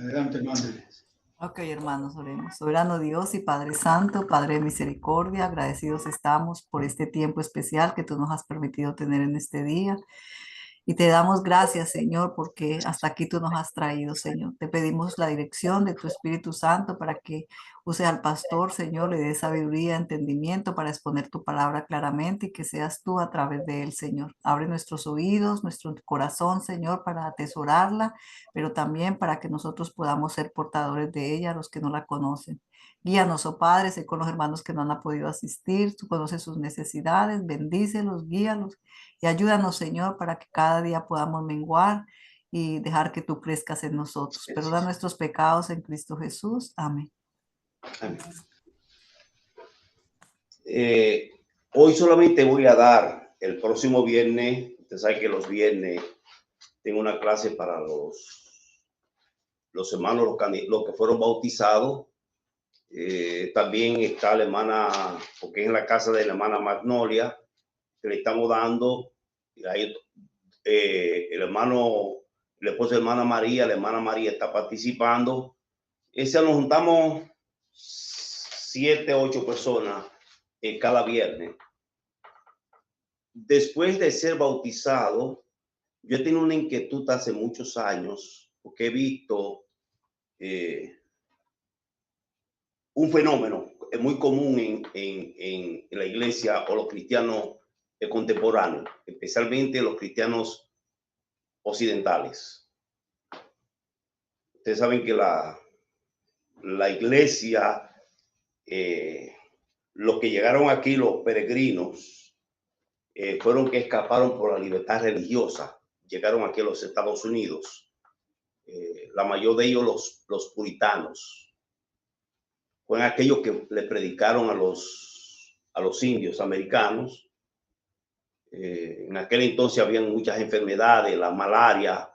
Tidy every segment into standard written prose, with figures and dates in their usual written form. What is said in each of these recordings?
Adelante, hermano. Ok, hermanos, oremos. Soberano Dios y Padre Santo, Padre de misericordia, agradecidos estamos por este tiempo especial que tú nos has permitido tener en este día. Y te damos gracias, Señor, porque hasta aquí tú nos has traído, Señor. Te pedimos la dirección de tu Espíritu Santo para que uses al pastor, Señor, le dé sabiduría, entendimiento para exponer tu palabra claramente y que seas tú a través de él, Señor. Abre nuestros oídos, nuestro corazón, Señor, para atesorarla, pero también para que nosotros podamos ser portadores de ella, los que no la conocen. Guíanos, oh Padre, sé con los hermanos que no han podido asistir, tú conoces sus necesidades, bendícelos, guíalos y ayúdanos, Señor, para que cada día podamos menguar y dejar que tú crezcas en nosotros. Perdona nuestros pecados en Cristo Jesús. Amén. Eh, Hoy solamente voy a dar el próximo viernes. Usted sabe que los viernes tengo una clase para los hermanos, los que fueron bautizados. También está la hermana, porque es en la casa de la hermana Magnolia, que le estamos dando. Ahí, el hermano, el esposo de la hermana María está participando. Ese nos juntamos 7, 8 personas cada viernes. Después de ser bautizado, yo he tenido una inquietud hace muchos años, porque he visto un fenómeno muy común en la iglesia o los cristianos contemporáneos, especialmente los cristianos occidentales. Ustedes saben que la iglesia, los que llegaron aquí, los peregrinos, fueron que escaparon por la libertad religiosa, llegaron aquí a los Estados Unidos. La mayoría de ellos los puritanos. Fueron aquellos que le predicaron a los indios americanos. En aquel entonces habían muchas enfermedades, la malaria,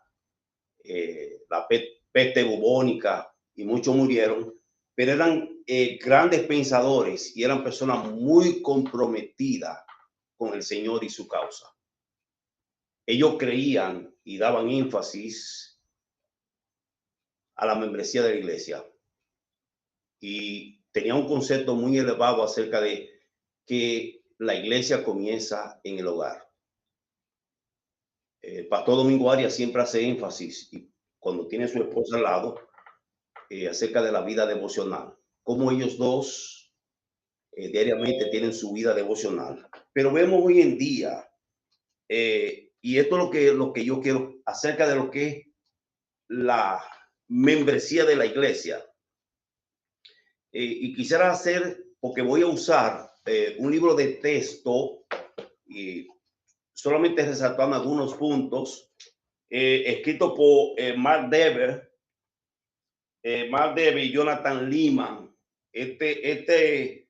la peste bubónica, y muchos murieron, pero eran grandes pensadores y eran personas muy comprometidas con el Señor y su causa. Ellos creían y daban énfasis a la membresía de la iglesia y tenían un concepto muy elevado acerca de que la iglesia comienza en el hogar. El pastor Domingo Arias siempre hace énfasis, y cuando tiene a su esposa al lado, acerca de la vida devocional, como ellos dos diariamente tienen su vida devocional. Pero vemos hoy en día, y esto es lo que yo quiero acerca de lo que es la membresía de la iglesia. Y quisiera hacer, porque voy a usar un libro de texto y solamente resaltando algunos puntos, escrito por Mark Dever y Jonathan Lehman. Este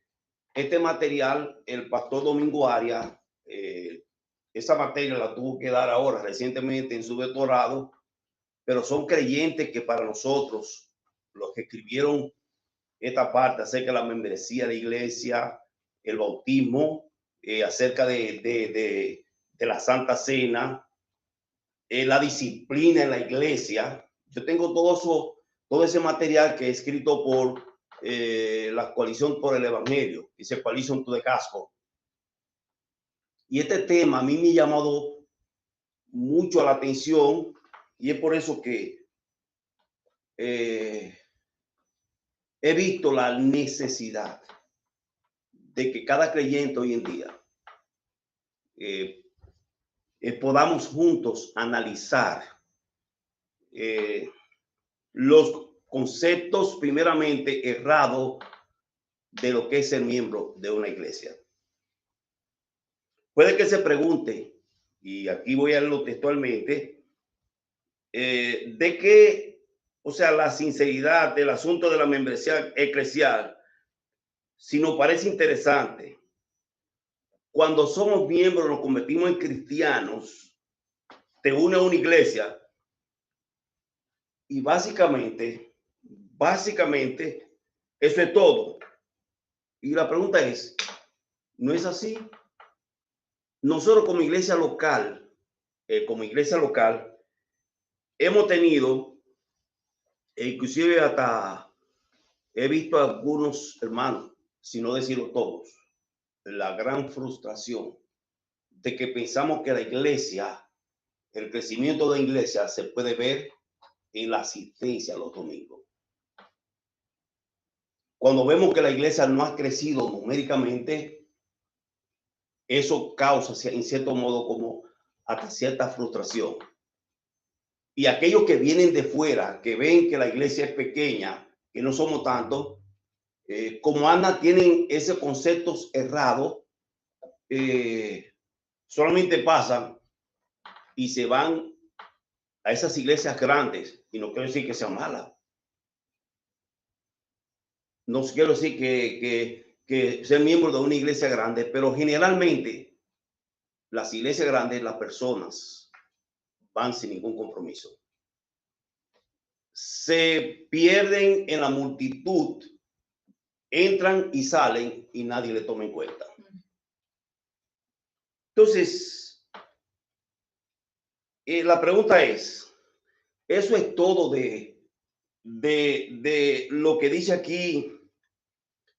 material, el pastor Domingo Arias, esa materia la tuvo que dar ahora recientemente en su doctorado, pero son creyentes que para nosotros, los que escribieron esta parte acerca de la membresía de iglesia, el bautismo, acerca de la Santa Cena, la disciplina en la iglesia. Yo tengo todo ese material que he escrito por la Coalición por el Evangelio, dice Coalition to the Gospel. Y este tema a mí me ha llamado mucho la atención y es por eso que he visto la necesidad de que cada creyente hoy en día podamos juntos analizar los conceptos primeramente errados de lo que es ser miembro de una iglesia. Puede que se pregunte, y aquí voy a leerlo textualmente, de qué, o sea, la sinceridad del asunto de la membresía eclesial, si nos parece interesante. Cuando somos miembros, nos convertimos en cristianos, te une a una iglesia y básicamente, eso es todo. Y la pregunta es, ¿no es así? Nosotros como iglesia local, hemos tenido E inclusive hasta he visto a algunos hermanos, si no decirlo todos, la gran frustración de que pensamos que la iglesia, el crecimiento de la iglesia se puede ver en la asistencia los domingos. Cuando vemos que la iglesia no ha crecido numéricamente, eso causa en cierto modo como hasta cierta frustración. Y aquellos que vienen de fuera, que ven que la iglesia es pequeña, que no somos tantos, como Ana, tienen ese conceptos errados, solamente pasan y se van a esas iglesias grandes. Y no quiero decir que sean malas. No quiero decir que sean miembros de una iglesia grande, pero generalmente las iglesias grandes, las personas van sin ningún compromiso. Se pierden en la multitud, entran y salen y nadie le toma en cuenta. Entonces, la pregunta es, ¿eso es todo de lo que dice aquí,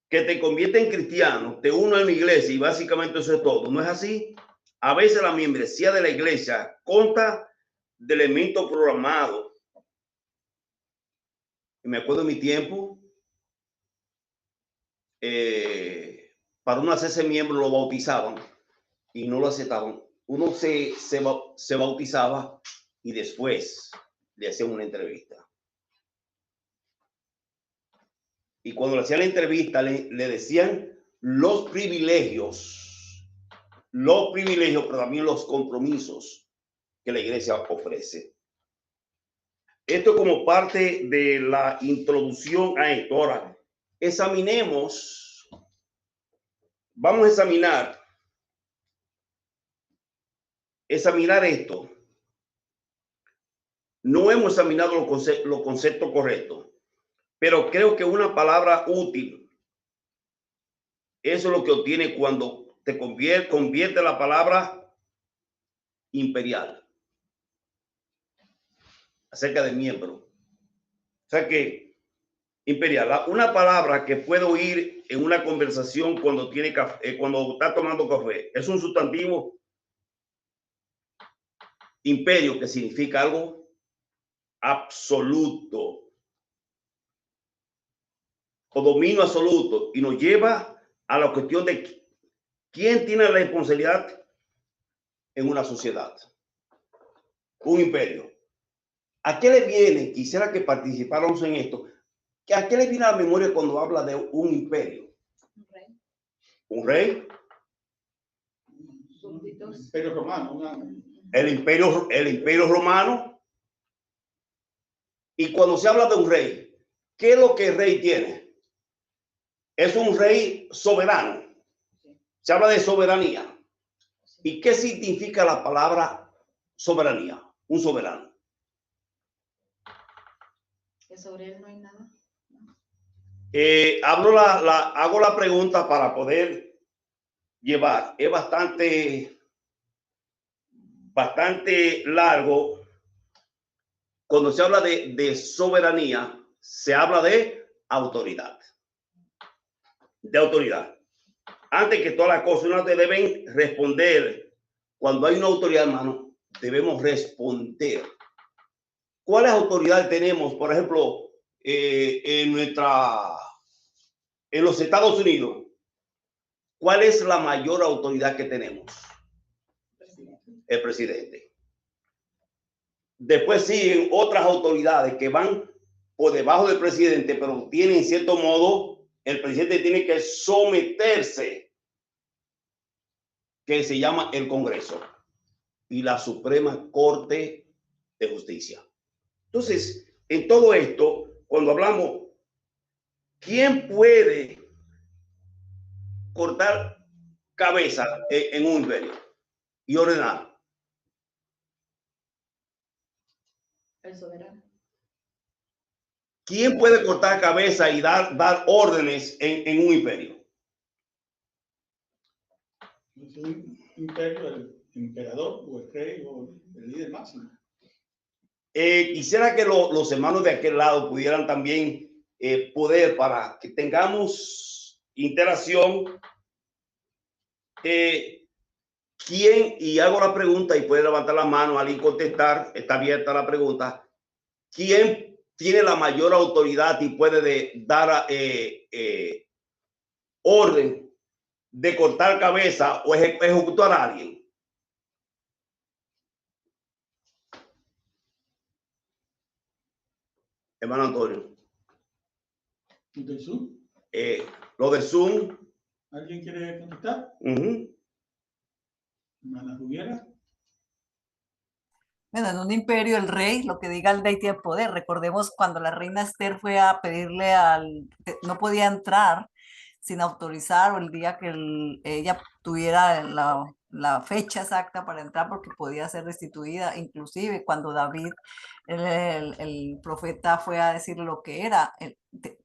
que te convierte en cristiano, te uno en la iglesia y básicamente eso es todo? ¿No es así? A veces la membresía de la iglesia consta de elementos programados. Me acuerdo en mi tiempo, para uno hacerse miembro lo bautizaban y no lo aceptaban. Uno se bautizaba y después le hacían una entrevista. Y cuando le hacían la entrevista le decían los privilegios, pero también los compromisos que la iglesia ofrece. Esto como parte de la introducción a esto. Ahora, vamos a examinar esto. No hemos examinado los conceptos correctos, pero creo que una palabra útil, eso es lo que obtiene cuando te convierte la palabra imperial acerca de miembro. O sea que imperial, una palabra que puede oír en una conversación cuando tiene café, cuando está tomando café, es un sustantivo. Imperio, que significa algo absoluto o dominio absoluto, y nos lleva a la cuestión de quién tiene la responsabilidad en una sociedad. Un imperio. ¿A qué le viene? Quisiera que participáramos en esto. ¿A qué le viene a la memoria cuando habla de un imperio? Un rey. ¿Un rey? Súbditos. Imperio romano. El imperio romano. Y cuando se habla de un rey, ¿qué es lo que el rey tiene? Es un rey soberano. Se habla de soberanía. ¿Y qué significa la palabra soberanía? Un soberano. Que sobre él no hay nada. Hago la pregunta para poder llevar. Es bastante largo. Cuando se habla de soberanía, se habla de autoridad. De autoridad. Antes que todas las cosas, uno te deben responder. Cuando hay una autoridad, hermano, debemos responder. ¿Cuáles autoridades tenemos? Por ejemplo, en los Estados Unidos, ¿cuál es la mayor autoridad que tenemos? El presidente. Después siguen otras autoridades que van por debajo del presidente, pero tienen, en cierto modo, el presidente tiene que someterse, que se llama el Congreso y la Suprema Corte de Justicia. Entonces, en todo esto, cuando hablamos, ¿quién puede cortar cabeza en un imperio y ordenar? El soberano. ¿Quién puede cortar cabeza y dar órdenes en un imperio? Es un imperio, el emperador o el rey o el líder máximo. Quisiera que los hermanos de aquel lado pudieran también poder, para que tengamos interacción. ¿Quién? Y hago la pregunta y puede levantar la mano, alguien contestar, está abierta la pregunta. ¿Quién tiene la mayor autoridad y puede dar orden de cortar cabeza o ejecutar a alguien? Hermano Antonio. ¿Del Zoom? Lo de Zoom. ¿Alguien quiere contestar? ¿Hermana Juliana? Bueno, en un imperio el rey, lo que diga el rey tiene poder. Recordemos cuando la reina Esther fue a pedirle no podía entrar sin autorizar, o el día que ella tuviera la fecha exacta para entrar, porque podía ser restituida. Inclusive cuando David, el profeta, fue a decir lo que era,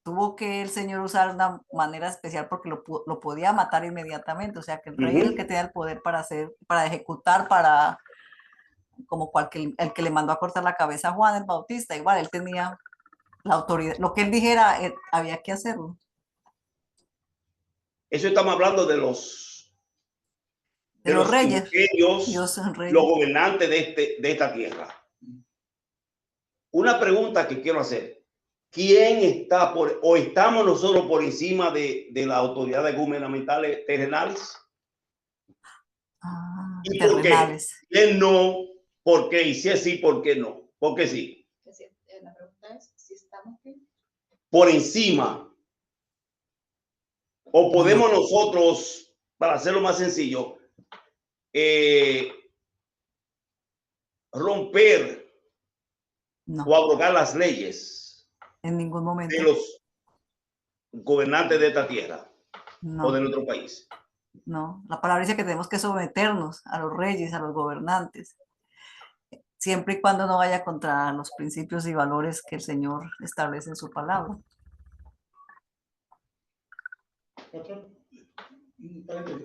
tuvo que el Señor usar una manera especial porque lo podía matar inmediatamente. O sea que el rey es el que tenía el poder para ejecutar, como el que le mandó a cortar la cabeza a Juan el Bautista. Igual él tenía la autoridad, lo que él dijera, había que hacerlo. Eso estamos hablando de los reyes, imperios, los gobernantes de esta tierra. Una pregunta que quiero hacer: ¿quién está o estamos nosotros por encima de las autoridades gubernamentales terrenales? ¿Y por qué? ¿Quién no? ¿Por qué? Y si es sí, ¿por qué no? ¿Por qué sí? La pregunta es si estamos por encima. O podemos nosotros, para hacerlo más sencillo, romper o abrogar las leyes en ningún momento de los gobernantes de esta tierra o de nuestro país. No, la palabra dice que tenemos que someternos a los reyes, a los gobernantes, siempre y cuando no vaya contra los principios y valores que el Señor establece en su palabra.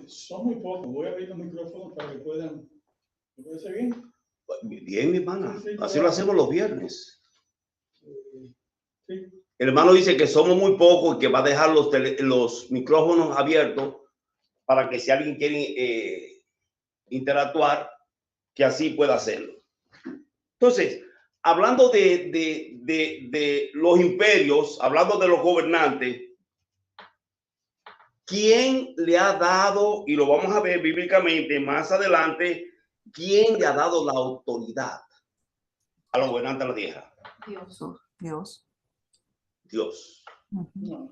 Son muy pocos. Voy a abrir los micrófonos para que puedan. ¿Me parece bien? Bien, mi hermana. Sí, así lo hacemos los viernes. Sí. El hermano dice que somos muy pocos y que va a dejar los micrófonos abiertos para que si alguien quiere interactuar, que así pueda hacerlo. Entonces, hablando de los imperios, hablando de los gobernantes, ¿quién le ha dado, y lo vamos a ver bíblicamente más adelante, quién le ha dado la autoridad a los gobernantes de la tierra? Dios. Dios. No,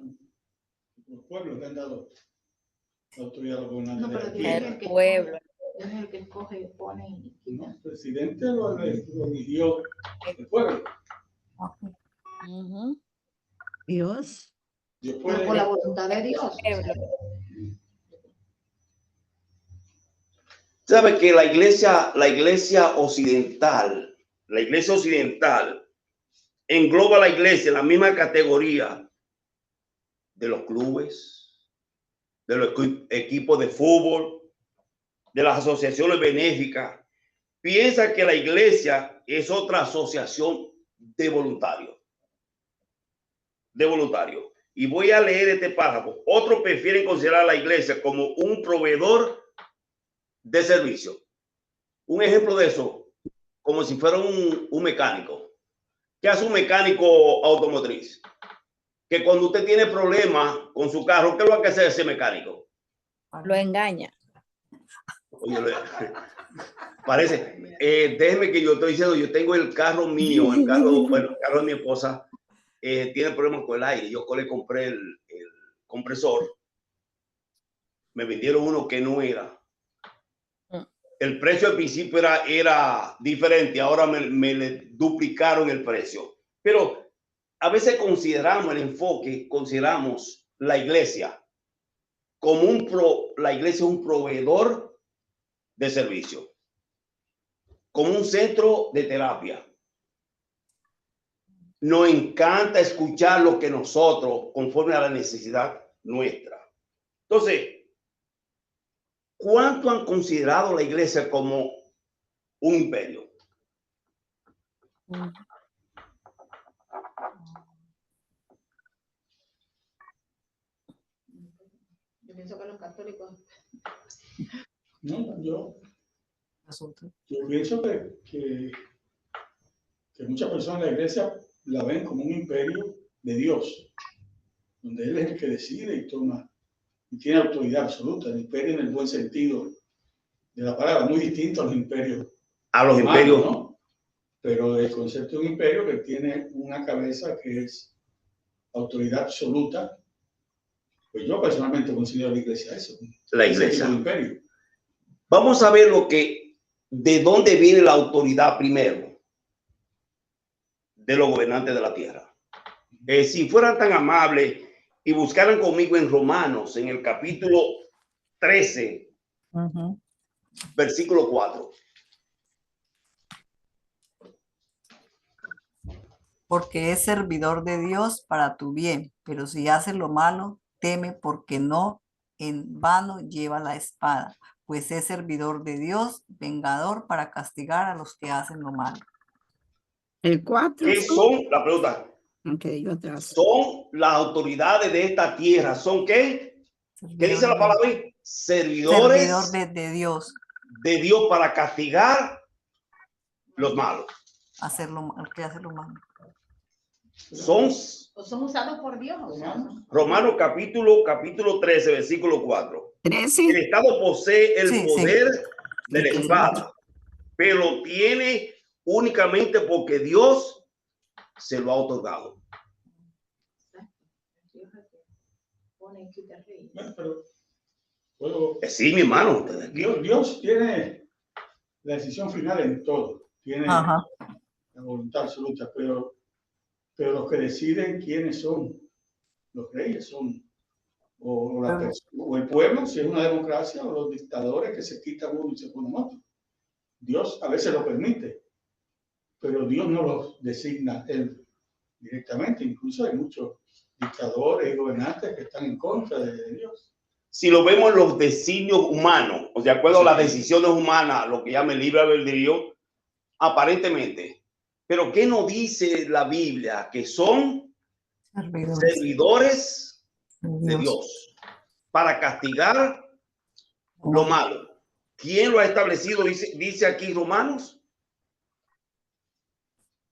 los pueblos le han dado la autoridad a los gobernantes. No, pero de Dios es el pueblo. Dios es el que escoge y pone y quita. No, el presidente lo eligió el pueblo. Dios. Pero por la voluntad de Dios. Sabe que la iglesia occidental engloba la iglesia en la misma categoría de los clubes, de los equipos de fútbol, de las asociaciones benéficas. Piensa que la iglesia es otra asociación de voluntarios. Y voy a leer este párrafo. Otros prefieren considerar a la iglesia como un proveedor de servicio. Un ejemplo de eso, como si fuera un mecánico. ¿Qué hace un mecánico automotriz? Que cuando usted tiene problemas con su carro, ¿qué es lo que hace ese mecánico? Lo engaña. Oye, parece, déjeme que yo estoy diciendo, yo tengo el carro mío, el carro de mi esposa, tiene problemas con el aire. Yo le compré el compresor, me vendieron uno que no era. El precio al principio era diferente, ahora me le duplicaron el precio. Pero a veces consideramos la iglesia como la iglesia es un proveedor de servicio, como un centro de terapia. Nos encanta escuchar lo que nosotros, conforme a la necesidad nuestra. Entonces, ¿cuánto han considerado la iglesia como un imperio? Mm. Yo pienso que los católicos. No, Nosotros. yo pienso que muchas personas en la iglesia la ven como un imperio de Dios, donde Él es el que decide y toma, y tiene autoridad absoluta, el imperio en el buen sentido de la palabra, muy distinto a los imperios A los romanos, imperios. ¿no? Pero el concepto de un imperio que tiene una cabeza que es autoridad absoluta, pues yo personalmente considero la iglesia eso. La ese iglesia. tipo de imperio. Vamos a ver de dónde viene la autoridad primero de los gobernantes de la tierra. Si fueran tan amables y buscaran conmigo en Romanos, en el capítulo 13, Ujú. versículo 4. Porque es servidor de Dios para tu bien, pero si haces lo malo, teme porque no en vano lleva la espada, pues es servidor de Dios, vengador para castigar a los que hacen lo malo. El 4. ¿Qué son? La pregunta. Ok, yo atrás. Son las autoridades de esta tierra. ¿Son qué? ¿Qué dice la palabra ahí? Servidores Servidor de Dios, de Dios para castigar los malos. el que hace lo malo. Son Son usados por Dios. O sea, Romanos capítulo 13, versículo 4. 13. El Estado posee el Sí, sí. poder de la Sí, sí. espada, pero tiene únicamente porque Dios se lo ha otorgado. Dios es el que pone y quita reyes. Bueno, pero puedo, Sí, mi hermano. Dios tiene la decisión final en todo, tiene Ajá. la voluntad absoluta, pero los que deciden quiénes son los reyes son o el pueblo, si es una democracia, o los dictadores que se quitan uno y se ponen otro. Dios a veces lo permite, pero Dios no los designa él directamente. Incluso hay muchos dictadores y gobernantes que están en contra de Dios. Si lo vemos en los designios humanos, o de acuerdo a las Sí. decisiones humanas, lo que llama el libre albedrío, aparentemente. Pero ¿qué nos dice la Biblia? Que son servidores de Dios para castigar lo malo. ¿Quién lo ha establecido? Dice aquí Romanos.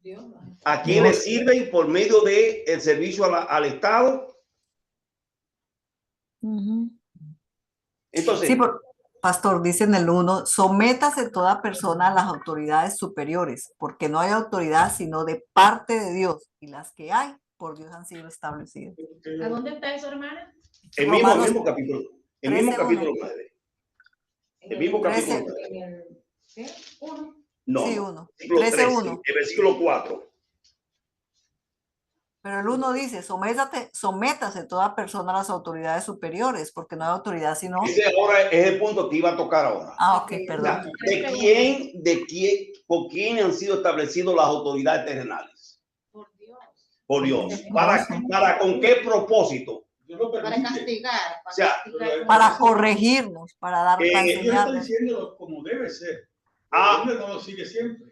Dios. ¿A quién le sirven por medio del servicio al Estado? Entonces, Sí, pastor, dice en el 1, sométase toda persona a las autoridades superiores, porque no hay autoridad sino de parte de Dios, y las que hay por Dios han sido establecidas. ¿A dónde está eso, hermana? el Romanos mismo capítulo. El mismo 13:1. capítulo 9. El mismo capítulo 9. En el, ¿qué? 1. No, Sí, no. 1. Versículo 13, 13:1. el versículo 4. Pero el 1 dice, sométase toda persona a las autoridades superiores, porque no hay autoridad sino... Ese ahora es el punto que iba a tocar ahora. Ah, ok, perdón. ¿Por quién han sido establecidas las autoridades terrenales? Por Dios. Por Dios. Dios. ¿Para con qué propósito? Dios lo Para permite. castigar. O sea, Para corregirnos, para dar, para Dios está enseñarnos. diciéndolo como debe ser. Ah. El hombre no lo sigue siempre.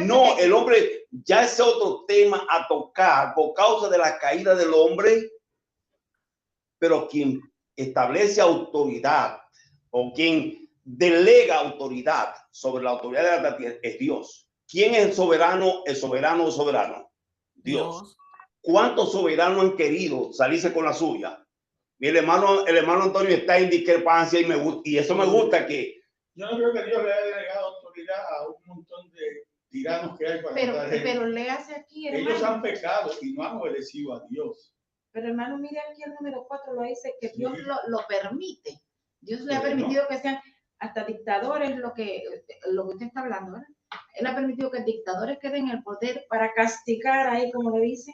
No, el hombre, ya es otro tema a tocar por causa de la caída del hombre, pero quien establece autoridad o quien delega autoridad sobre la autoridad de la tierra es Dios. ¿Quién es el soberano? El soberano es soberano. Dios. ¿Cuántos soberanos han querido salirse con la suya? El hermano Antonio está en discrepancia y eso me gusta que... Yo no creo que Dios le haya delegado autoridad a un montón de tiranos que hay para matar gente. Pero léase aquí, hermano. Ellos han pecado y no han obedecido a Dios. Pero hermano, mire aquí el número 4 lo dice que Dios lo permite. Dios le ha Pero permitido que sean hasta dictadores, lo que usted está hablando, ¿verdad? Él ha permitido que dictadores queden en el poder para castigar ahí, como le dice,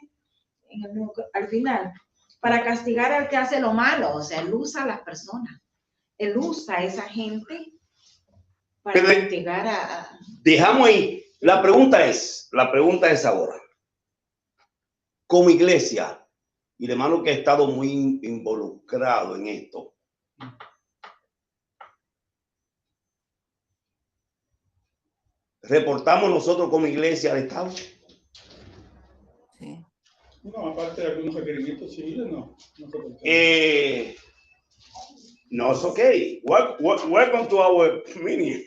al final, para castigar al que hace lo malo. O sea, él usa a las personas. Él usa a esa gente para castigar a... Dejamos ahí. La pregunta es ahora, como iglesia, y el hermano que ha estado muy involucrado en esto, reportamos nosotros como iglesia al Estado. Sí. No, aparte de algunos requerimientos civiles, no. No, it's okay. Welcome to our meeting.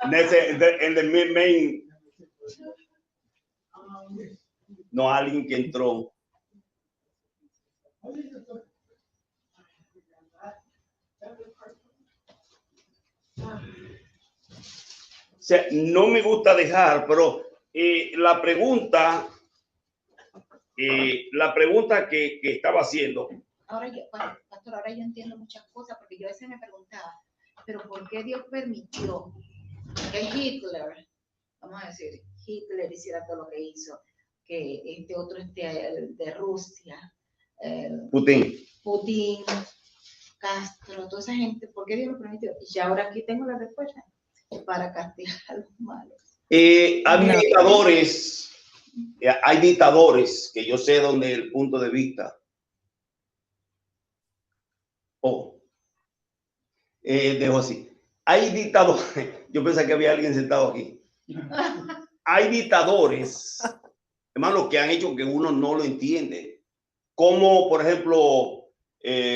En the main. No, alguien que entró. O sea, no me gusta dejar, pero la pregunta que estaba haciendo. Ahora yo, pastor, ahora yo entiendo muchas cosas, porque yo a veces me preguntaba, pero ¿por qué Dios permitió que Hitler, vamos a decir, Hitler hiciera todo lo que hizo, que este otro de Rusia, Putin, Castro, toda esa gente, ¿por qué Dios lo permitió? Y ahora aquí tengo la respuesta, para castigar a los malos. Hay dictadores que yo sé donde el punto de vista. Dejo así. Hay dictadores. Yo pensé que había alguien sentado aquí. Hay dictadores, hermano, que han hecho que uno no lo entiende. Como, por ejemplo,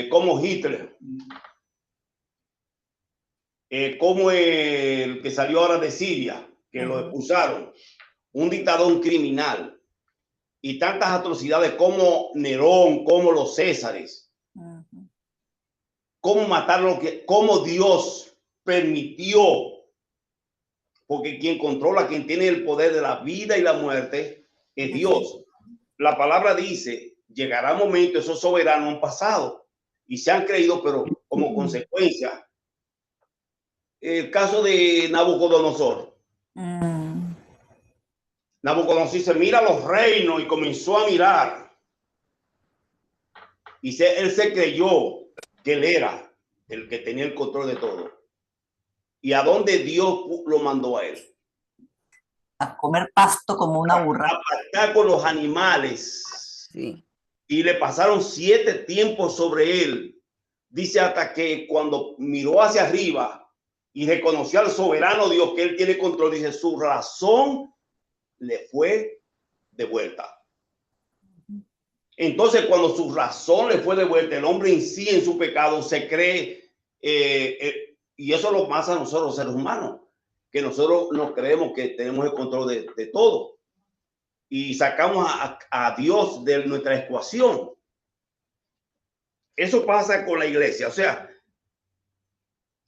como Hitler. Como el que salió ahora de Siria, que lo expulsaron. Un dictador criminal. Y tantas atrocidades como Nerón, como los Césares. Cómo matarlo, cómo Dios permitió, porque quien controla, quien tiene el poder de la vida y la muerte es Dios. La palabra dice, llegará un momento, esos soberanos han pasado y se han creído, pero como consecuencia. El caso de Nabucodonosor. Nabucodonosor se mira los reinos y comenzó a mirar. Y él se creyó que él era el que tenía el control de todo. ¿Y a dónde Dios lo mandó a él? A comer pasto como una burra. A pactar con los animales. Sí. Y le pasaron 7 tiempos sobre él. Dice hasta que cuando miró hacia arriba y reconoció al soberano Dios que él tiene control, dice, su razón le fue de vuelta. Entonces, cuando su razón le fue de vuelta, el hombre en sí, en su pecado, se cree, y eso lo pasa a nosotros, los seres humanos, que nosotros nos creemos que tenemos el control de todo. Y sacamos a Dios de nuestra ecuación. Eso pasa con la iglesia. O sea,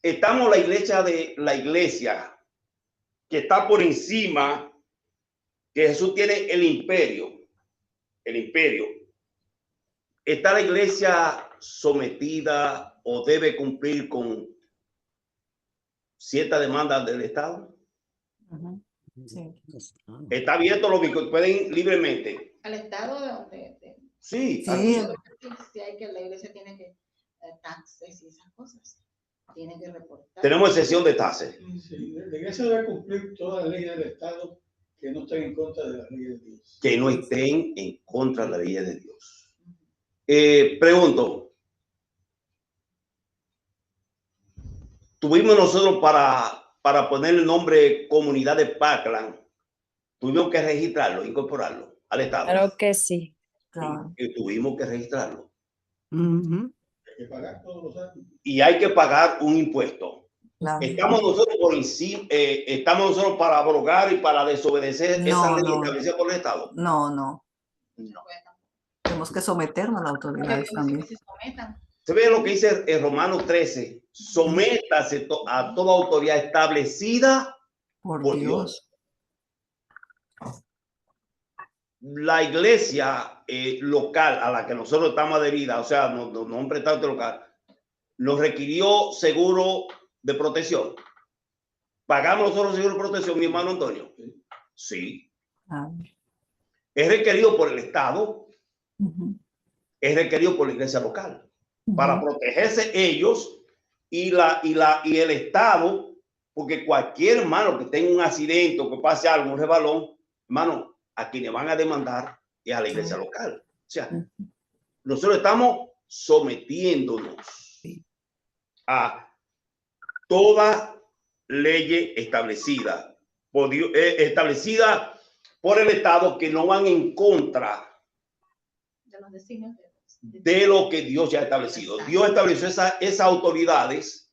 estamos la iglesia que está por encima, que Jesús tiene el imperio. El imperio. ¿Está la iglesia sometida o debe cumplir con ciertas demandas del Estado? Sí. ¿Está abierto los que pueden libremente? Al Estado Sí. Sí, hay que la iglesia tiene que taxes y esas cosas. Tiene que reportar. Tenemos excepción de taxes. Sí, la iglesia debe cumplir todas las leyes del Estado que no estén en contra de las leyes de Dios. Que no estén en contra de las leyes de Dios. Pregunto, tuvimos nosotros para poner el nombre Comunidad de Parkland, tuvimos que registrarlo, incorporarlo al Estado. Claro que sí. Claro. Y tuvimos que registrarlo. Hay que pagar todos los años. Y hay que pagar un impuesto. Claro. Estamos nosotros por encima, estamos nosotros para abrogar y para desobedecer esa ley establecida por el Estado. No. Tenemos que someternos a las autoridades también. Se ve lo que dice en Romanos 13. Sométase a toda autoridad establecida por Dios. La iglesia local a la que nosotros estamos adheridas, o sea, no un prestante local, nos requirió seguro de protección. ¿Pagamos nosotros seguro de protección, mi hermano Antonio? Sí. Es requerido por el Estado. Es requerido por la iglesia local para protegerse ellos y el Estado, porque cualquier hermano que tenga un accidente o que pase algo, un rebalón, hermano, a quienes van a demandar es a la iglesia local. O sea, nosotros estamos sometiéndonos a toda ley establecida por Dios, establecida por el Estado, que no van en contra de los designios de lo que Dios ya ha establecido. Dios estableció esas autoridades.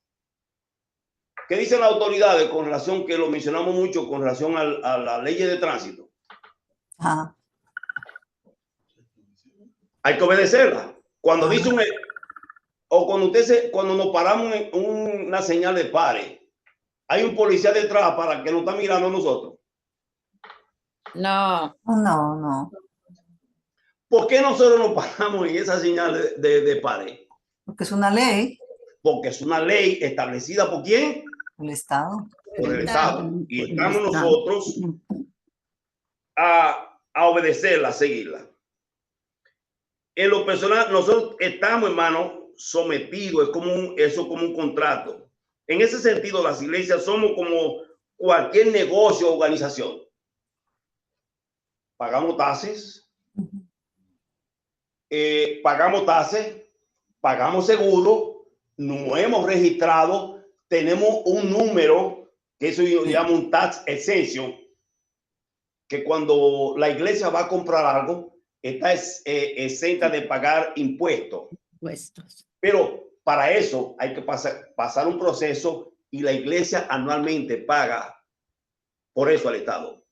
¿Qué dicen las autoridades con relación, que lo mencionamos mucho, con relación a la ley de tránsito? Ajá. Hay que obedecerla. Cuando dice o cuando nos paramos en una señal de pare, hay un policía detrás para que nos está mirando a nosotros. No. No, no. ¿Por qué nosotros nos paramos en esa señal de pare? Porque es una ley. Porque es una ley establecida ¿por quién? El Estado. Por el Estado. Y Por el estamos Estado. nosotros a obedecerla, a seguirla. En lo personal, nosotros estamos, hermano, sometidos, eso es como un contrato. En ese sentido, las iglesias somos como cualquier negocio o organización. Pagamos taxes, pagamos seguro, nos hemos registrado, tenemos un número, que eso yo llamo un tax exemption, que cuando la iglesia va a comprar algo, está exenta de pagar impuestos. Pero para eso hay que pasar un proceso, y la iglesia anualmente paga por eso al Estado,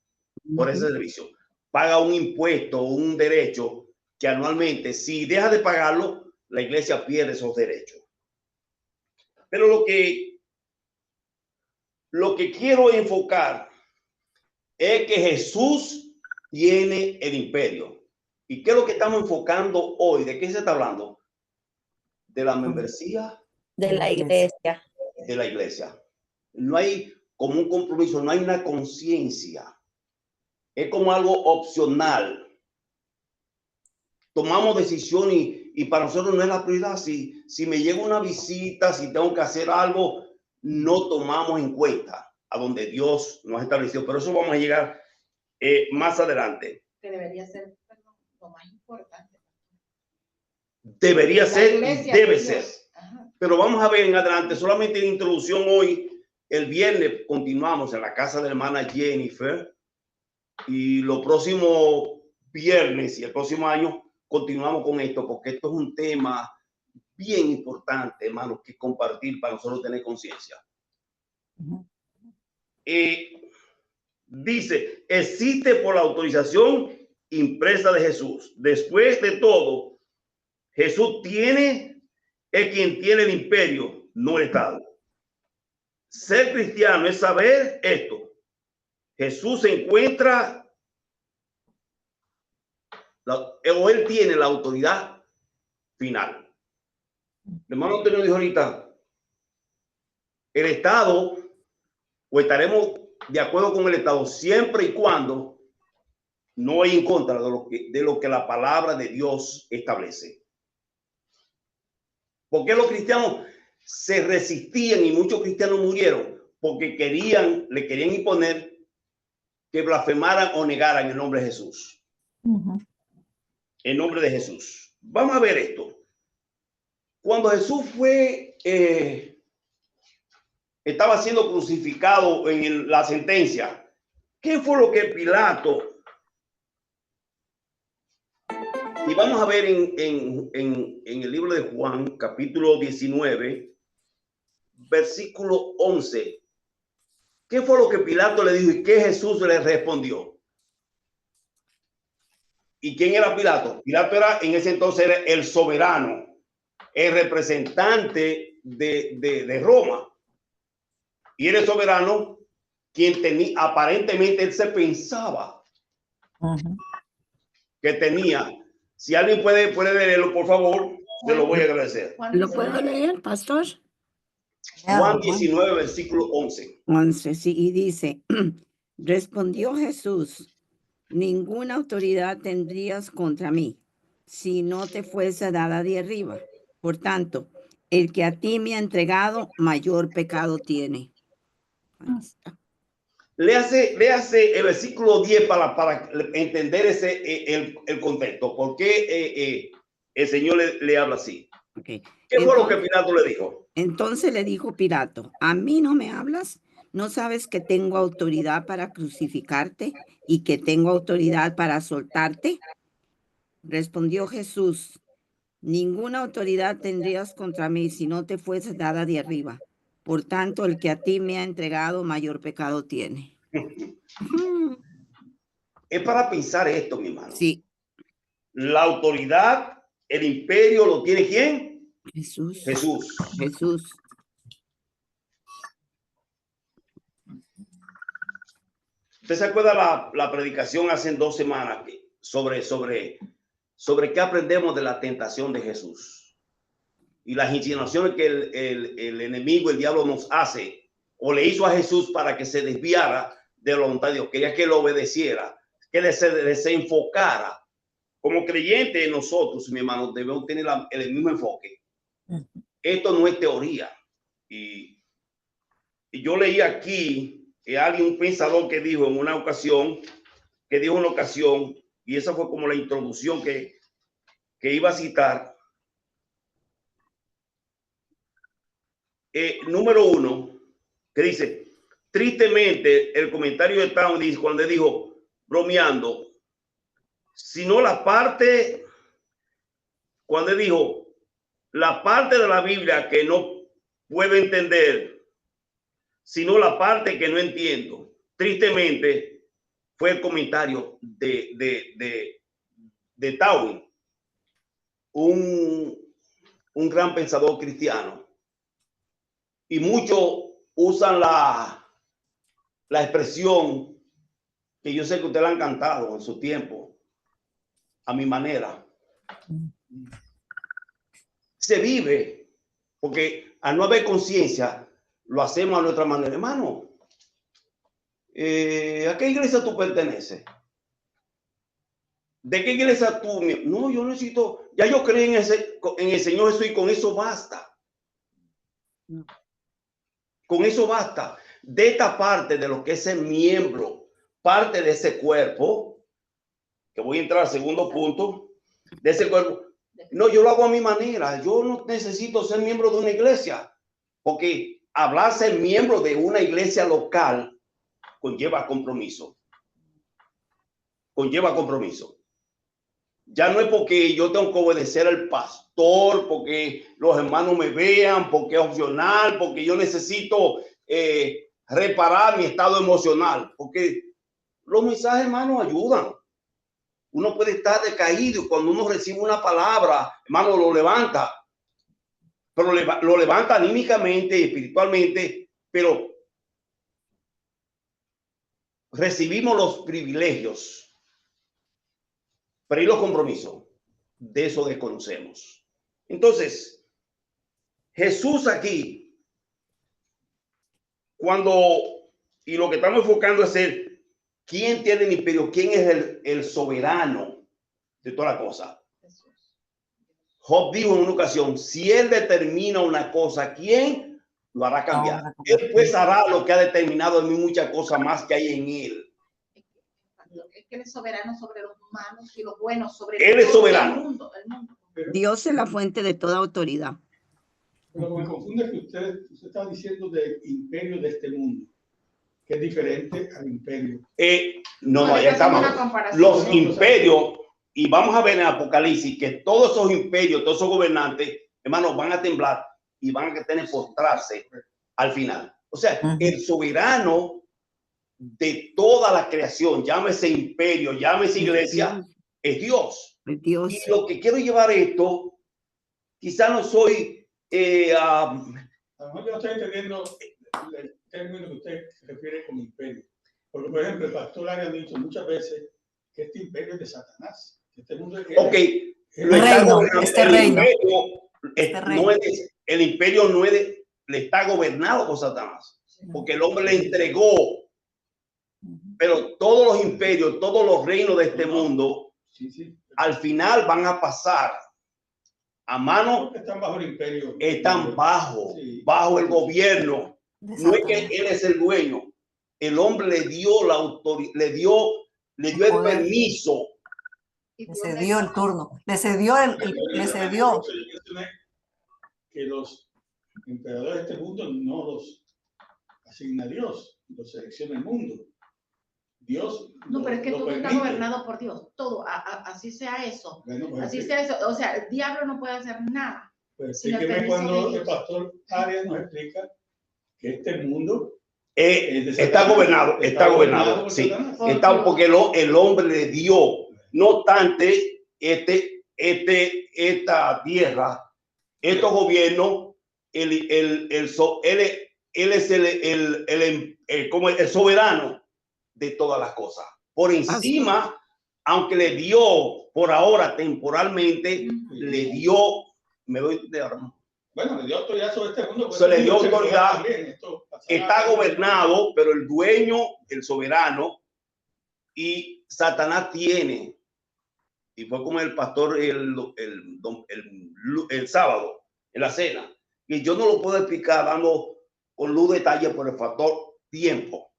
por ese servicio. Paga un impuesto, un derecho que anualmente, si deja de pagarlo, la iglesia pierde esos derechos. Pero lo que quiero enfocar es que Jesús tiene el imperio. ¿Y qué es lo que estamos enfocando hoy? ¿De qué se está hablando? De la membresía De la iglesia. de la iglesia. No hay como un compromiso, no hay una conciencia. Es como algo opcional. Tomamos decisiones y para nosotros no es la prioridad. Si me llega una visita, si tengo que hacer algo, no tomamos en cuenta a donde Dios nos ha establecido. Pero eso vamos a llegar más adelante. que debería ser lo más importante. Debería ser, debe ser. Ajá. Pero vamos a ver en adelante, solamente en introducción hoy. El viernes continuamos en la casa de la hermana Jennifer, y los próximos viernes y el próximo año continuamos con esto, porque esto es un tema bien importante, hermanos, que compartir para nosotros tener conciencia. Dice, existe por la autorización impresa de Jesús. Después de todo, Jesús es quien tiene el imperio, no el Estado. Ser cristiano es saber esto. Jesús se encuentra, o él tiene la autoridad final. El hermano Antonio dijo ahorita, el Estado, o estaremos de acuerdo con el Estado siempre y cuando no hay en contra de lo que la palabra de Dios establece. ¿Por qué los cristianos se resistían y muchos cristianos murieron? Porque le querían imponer que blasfemaran o negaran el nombre de Jesús. El nombre de Jesús. Vamos a ver esto. Cuando Jesús estaba siendo crucificado en la sentencia, ¿qué fue lo que Pilato? Y vamos a ver en el libro de Juan, capítulo 19, versículo 11. ¿Qué fue lo que Pilato le dijo y qué Jesús le respondió? ¿Y quién era Pilato? Pilato era en ese entonces el soberano, el representante de Roma. Y era el soberano quien tenía, aparentemente él se pensaba que tenía. Si alguien puede leerlo, por favor, se lo voy a agradecer. ¿Lo puedo leer, pastor? Juan 19, versículo 11. 11, sí, y dice, respondió Jesús, ninguna autoridad tendrías contra mí si no te fuese dada de arriba. Por tanto, el que a ti me ha entregado, mayor pecado tiene. Ahí está. Léase el versículo 10 para entender el contexto. ¿Por qué el Señor le habla así? Okay. ¿Qué fue lo que Pilato le dijo? Entonces le dijo Pilato, ¿a mí no me hablas? ¿No sabes que tengo autoridad para crucificarte y que tengo autoridad para soltarte? Respondió Jesús, ninguna autoridad tendrías contra mí si no te fuese dada de arriba. Por tanto, el que a ti me ha entregado, mayor pecado tiene. Es para pensar esto, mi hermano. Sí. La autoridad, el imperio, ¿lo tiene quién? Jesús. Jesús. Jesús. ¿Usted se acuerda la predicación hace 2 semanas sobre qué aprendemos de la tentación de Jesús? Y las insinuaciones que el enemigo, el diablo, nos hace o le hizo a Jesús para que se desviara de la voluntad de Dios. Quería que lo obedeciera, que se enfocara. Como creyentes nosotros, mi hermano, debemos tener el mismo enfoque. Esto no es teoría. Y yo leí aquí que un pensador que dijo en una ocasión, y esa fue como la introducción que iba a citar. Número 1, que dice, tristemente, el comentario de Town dice, cuando dijo, bromeando, sino la parte, cuando dijo, la parte de la Biblia que no puedo entender, sino la parte que no entiendo. Tristemente, fue el comentario de Tawin, un gran pensador cristiano. Y muchos usan la expresión que yo sé que usted la han cantado en su tiempo, a mi manera. Se vive, porque al no haber conciencia, lo hacemos a nuestra manera. Hermano, ¿a qué iglesia tú perteneces? ¿De qué iglesia tú? No, yo necesito, ya yo creo en el Señor Jesús y con eso basta. Con eso basta. De esta parte de lo que es el miembro, parte de ese cuerpo, que voy a entrar al segundo punto, de ese cuerpo. No, yo lo hago a mi manera. Yo no necesito ser miembro de una iglesia, porque hablar ser miembro de una iglesia local conlleva compromiso. Conlleva compromiso. Ya no es porque yo tengo que obedecer al pastor, porque los hermanos me vean, porque es opcional, porque yo necesito reparar mi estado emocional, porque los mensajes, hermanos, ayudan. Uno puede estar decaído y cuando uno recibe una palabra, hermano, lo levanta, pero lo levanta anímicamente y espiritualmente, pero recibimos los privilegios, pero y los compromisos, de eso desconocemos. Entonces, Jesús aquí, y lo que estamos enfocando es quién tiene el imperio, quién es el soberano de toda la cosa. Job dijo en una ocasión, si él determina una cosa, ¿quién lo hará cambiar? Él pues hará lo que ha determinado en mí, muchas cosas más que hay en él. Es que él es soberano sobre los humanos y los buenos, sobre él es soberano. El mundo. Dios es la fuente de toda autoridad. Pero lo que me confunde es que usted está diciendo del imperio de este mundo, que es diferente al imperio. No, ya estamos. Los imperios, y vamos a ver en Apocalipsis que todos esos imperios, todos esos gobernantes, hermanos, van a temblar y van a tener que postrarse al final. O sea, el soberano de toda la creación, llámese imperio, llámese iglesia, es Dios. Dios. Y lo que quiero llevar esto, quizá no soy... a lo mejor yo no estoy entendiendo el término que usted se refiere como imperio. Porque, por ejemplo, el pastor ha dicho muchas veces que este imperio es de Satanás. Este mundo es el imperio no es le está gobernado por Satanás, porque el hombre le entregó. Pero todos los imperios, todos los reinos de este mundo, al final van a pasar a mano. Están bajo el imperio. Están bajo el gobierno. No es que él es el dueño. El hombre le dio la autoridad, le dio el permiso. Le cedió el turno. Le cedió que los emperadores de este mundo no los asigna a Dios, lo selecciona el mundo. Dios No, pero es que lo todo está permite. gobernado por Dios, todo, así sea eso, Bueno, pues así es que- sea eso, o sea, el diablo no puede hacer nada. Pues sin el explíqueme permiso de cuando el Dios. pastor Arias nos explica que este mundo Está gobernado, por sí. Satanás. Por Está Dios. porque el hombre le dio. No obstante, esta tierra, estos gobiernos, él es como el soberano de todas las cosas. Por encima, aunque le dio por ahora temporalmente, le dio, me doy de ahora. Bueno, le dio autoridad sobre este mundo. Se le dio mundo autoridad. también, esto pasará. Está gobernado, pero el dueño, el soberano, y Satanás tiene, y fue como el pastor el sábado en la cena, y yo no lo puedo explicar dando con luz detalle por el factor tiempo.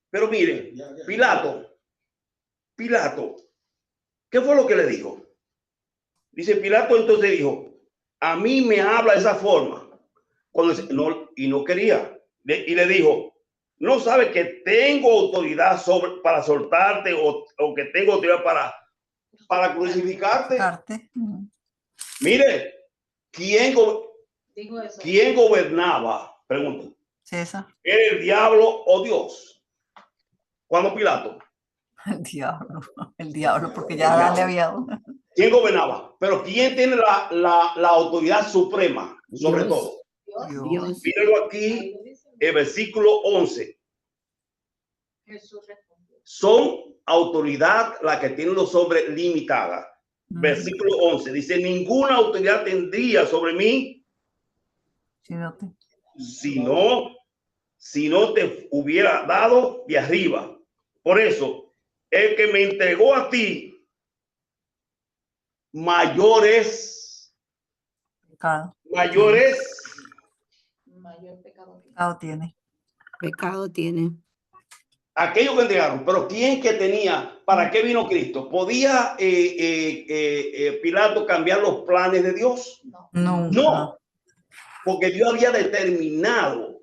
Pero miren, Pilato, ¿qué fue lo que le dijo? Dice Pilato, entonces dijo, a mí me habla de esa forma. Cuando no, y no quería. Y le dijo, no sabe que tengo autoridad para soltarte o que tengo autoridad para crucificarte. Mire, ¿quién gobernaba? Pregunta. César. ¿Era el diablo o Dios? ¿Cuándo Pilato? El diablo, porque ya le había dado. ¿Quién gobernaba? Pero ¿quién tiene la autoridad suprema sobre Dios. todo? Dios. Mírenlo aquí, el versículo 11. Jesús respondió. Son autoridad la que tienen los hombres limitada. Versículo 11 dice, ninguna autoridad tendría sobre mí si no te hubiera dado de arriba. Por eso, el que me entregó a ti, mayores Mayor pecado tiene. Pecado tiene. Aquellos que entregaron, pero ¿quién que tenía? ¿Para qué vino Cristo? ¿Podía Pilato cambiar los planes de Dios? No, porque Dios había determinado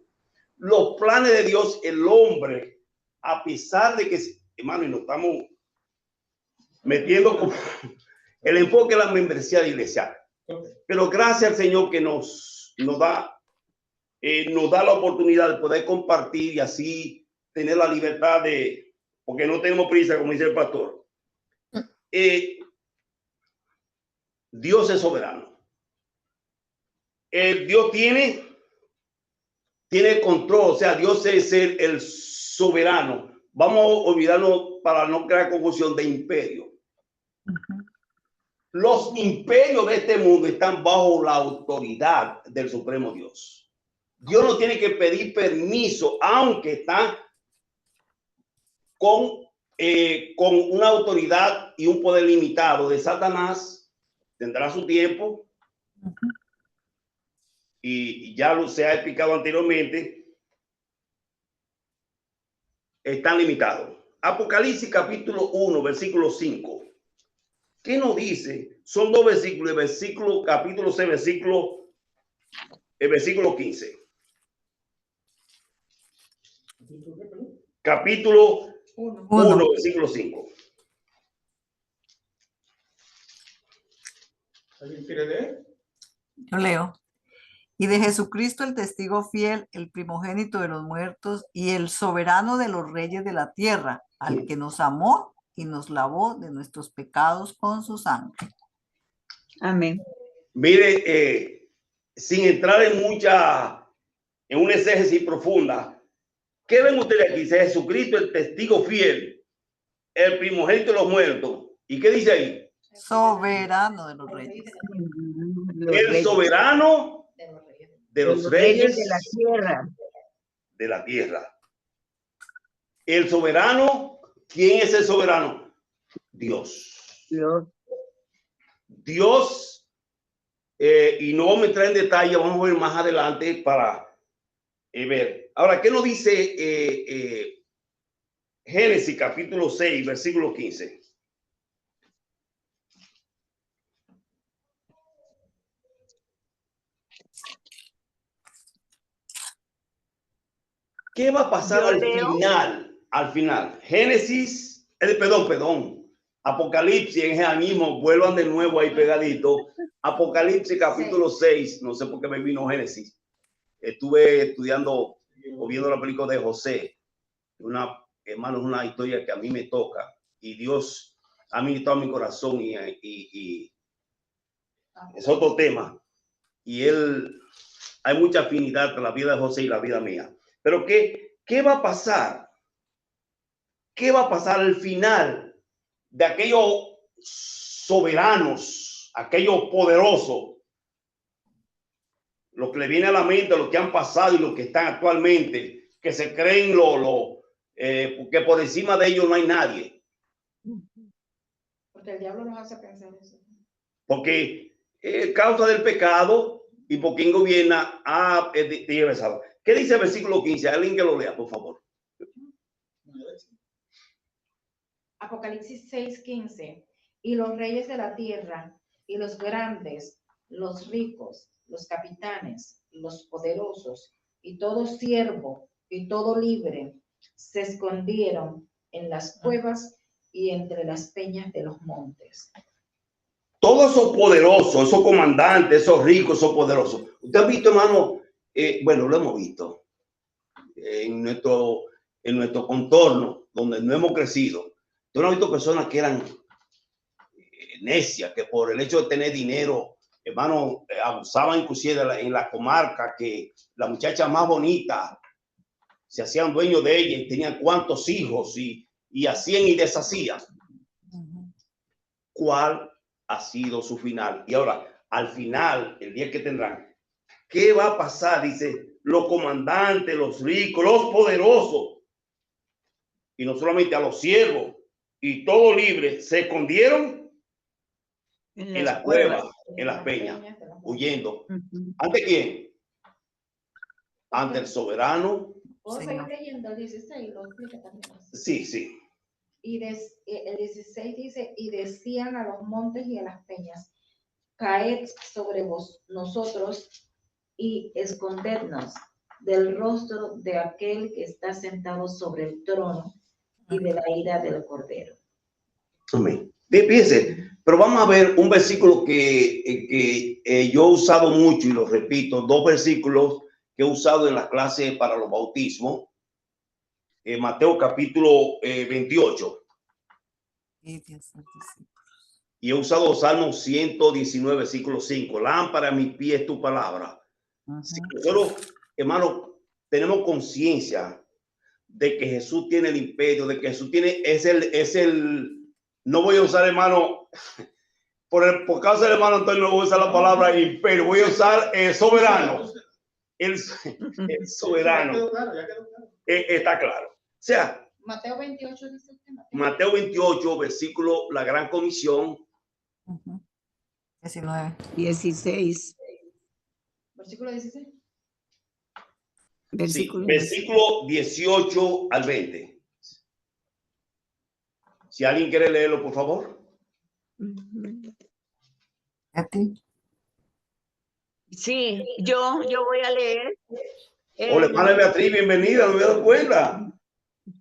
los planes de Dios. El hombre, a pesar de que, hermano, y nos estamos metiendo con el enfoque de la membresía de la iglesia, pero gracias al Señor que nos da la oportunidad de poder compartir y así tener la libertad porque no tenemos prisa, como dice el pastor. Dios es soberano. Dios tiene control, o sea, Dios es el soberano. Vamos a olvidarnos para no crear confusión de imperio. Los imperios de este mundo están bajo la autoridad del Supremo Dios. Dios no tiene que pedir permiso, aunque están con una autoridad y un poder limitado de Satanás. Tendrá su tiempo. Y ya se ha explicado anteriormente, están limitados. Apocalipsis capítulo 1, versículo 5. ¿Qué nos dice? Son dos versículos, capítulo 6, el versículo 15. Capítulo 1, versículo 5. ¿Alguien quiere leer? Yo leo. Y de Jesucristo el testigo fiel, el primogénito de los muertos y el soberano de los reyes de la tierra, al que nos amó y nos lavó de nuestros pecados con su sangre. Amén. Mire, sin entrar en una exégesis profunda, ¿qué ven ustedes aquí? Dice Jesucristo el testigo fiel, el primogénito de los muertos. ¿Y qué dice ahí? Soberano de los reyes. El soberano de los reyes de la tierra. de la tierra. El soberano, ¿quién es el soberano? Dios. Dios, y no vamos a entrar en detalle, vamos a ver más adelante para ver. Ahora, ¿qué nos dice Génesis capítulo 6, versículo 15? ¿Qué va a pasar Yo leo. al final? Génesis, perdón. Apocalipsis es el mismo, vuelvan de nuevo ahí pegadito. Apocalipsis capítulo 6, no sé por qué me vino Génesis. Estuve estudiando o viendo la película de José. Hermano, es una historia que a mí me toca y Dios ha ministrado mi corazón y es otro tema. Y hay mucha afinidad entre la vida de José y la vida mía. Pero ¿qué va a pasar? ¿Qué va a pasar al final de aquellos soberanos, aquellos poderosos? Lo que le viene a la mente, lo que han pasado y lo que están actualmente, que se creen que por encima de ellos no hay nadie. Porque el diablo nos hace pensar eso. Porque causa del pecado y por quien gobierna ¿Qué dice el versículo 15? Alguien que lo lea, por favor. Apocalipsis 6:15. Y los reyes de la tierra, y los grandes, los ricos, los capitanes, los poderosos, y todo siervo, y todo libre, se escondieron en las cuevas y entre las peñas de los montes. Todos esos poderosos, esos comandantes, esos ricos, esos poderosos. Usted ha visto, hermano, bueno, lo hemos visto en nuestro contorno, donde no hemos crecido. Yo no he visto personas que eran necias, que por el hecho de tener dinero, hermano, abusaban inclusive en la comarca, que la muchacha más bonita se hacían dueños de ella y tenían cuantos hijos y hacían y deshacían. ¿Cuál ha sido su final? Y ahora, al final, el día que tendrán, ¿qué va a pasar? Dice, los comandantes, los ricos, los poderosos, y no solamente a los siervos, y todo libre, se escondieron en las cuevas, en las peñas, huyendo. ¿Ante quién? Ante el soberano. ¿Puedo seguir leyendo el 16? Lo explica también. Sí. Y el 16 dice, y decían a los montes y a las peñas, caed sobre nosotros y escondednos del rostro de aquel que está sentado sobre el trono y de la ira del Cordero. Amén. Fíjense, pero vamos a ver un versículo que yo he usado mucho y lo repito, dos versículos que he usado en las clases para los bautismos. Mateo capítulo 28. Y he usado Salmos 119, versículo 5. Lámpara a mis pies tu palabra. Si nosotros, hermano, tenemos conciencia de que Jesús tiene el imperio, de que Jesús es el, no voy a usar, hermano, por causa del hermano Antonio, no voy a usar la palabra imperio, voy a usar soberano. El soberano. Está claro. O sea, Mateo 28 dice usted. Mateo 28, versículo, la gran comisión. 16. Versículo 16. Versículo 18 al 20. Si alguien quiere leerlo, por favor. ¿A ti? Sí, yo voy a leer. Hola, hermana Beatriz, bienvenida, no me he dado cuenta.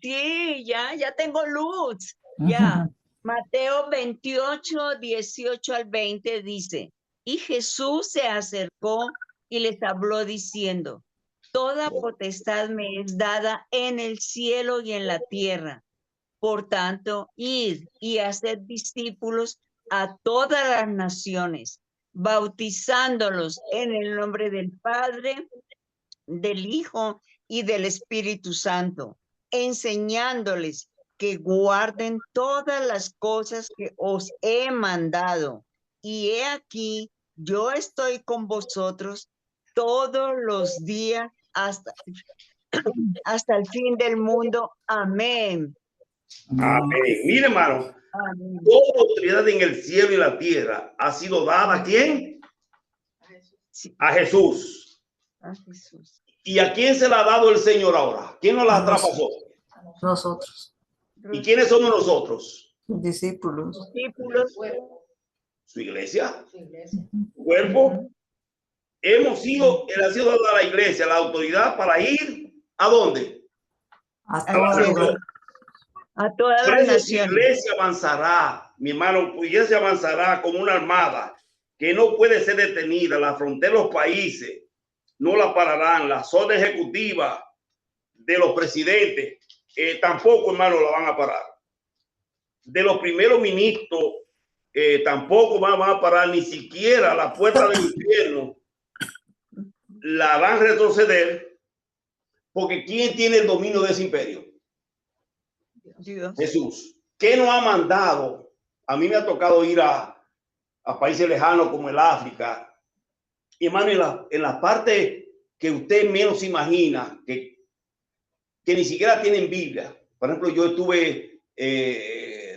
Sí, ya tengo luz. Ya. Mateo 28, 18 al 20 dice, y Jesús se acercó y les habló diciendo, toda potestad me es dada en el cielo y en la tierra. Por tanto, id y haced discípulos a todas las naciones, bautizándolos en el nombre del Padre, del Hijo y del Espíritu Santo, enseñándoles que guarden todas las cosas que os he mandado. Y he aquí, yo estoy con vosotros todos los días hasta el fin del mundo. Amén. Amén. Mire, hermano, Amén. toda autoridad en el cielo y la tierra ha sido dada ¿a quién? Sí. A Jesús. A Jesús. ¿Y a quién se la ha dado el Señor ahora? ¿Quién nos la traspasó? Nosotros, ¿Y quiénes somos nosotros? discípulos. Discípulos. Su iglesia, Su iglesia. su cuerpo. Él ha sido dada a la iglesia la autoridad para ir ¿a dónde? A Así todas es. las A todas Por las eso su naciones. iglesia avanzará, mi hermano, su iglesia avanzará como una armada que no puede ser detenida. La frontera de los países no la pararán. Las órdenes ejecutivas de los presidentes tampoco, hermano, la van a parar. De los primeros ministros tampoco van a parar, ni siquiera la puerta del infierno la van a retroceder, porque ¿quién tiene el dominio de ese imperio? Dios. Jesús. ¿Qué nos ha mandado? A mí me ha tocado ir a países lejanos como el África. Y hermano, en la parte que usted menos imagina, que ni siquiera tienen Biblia. Por ejemplo, yo estuve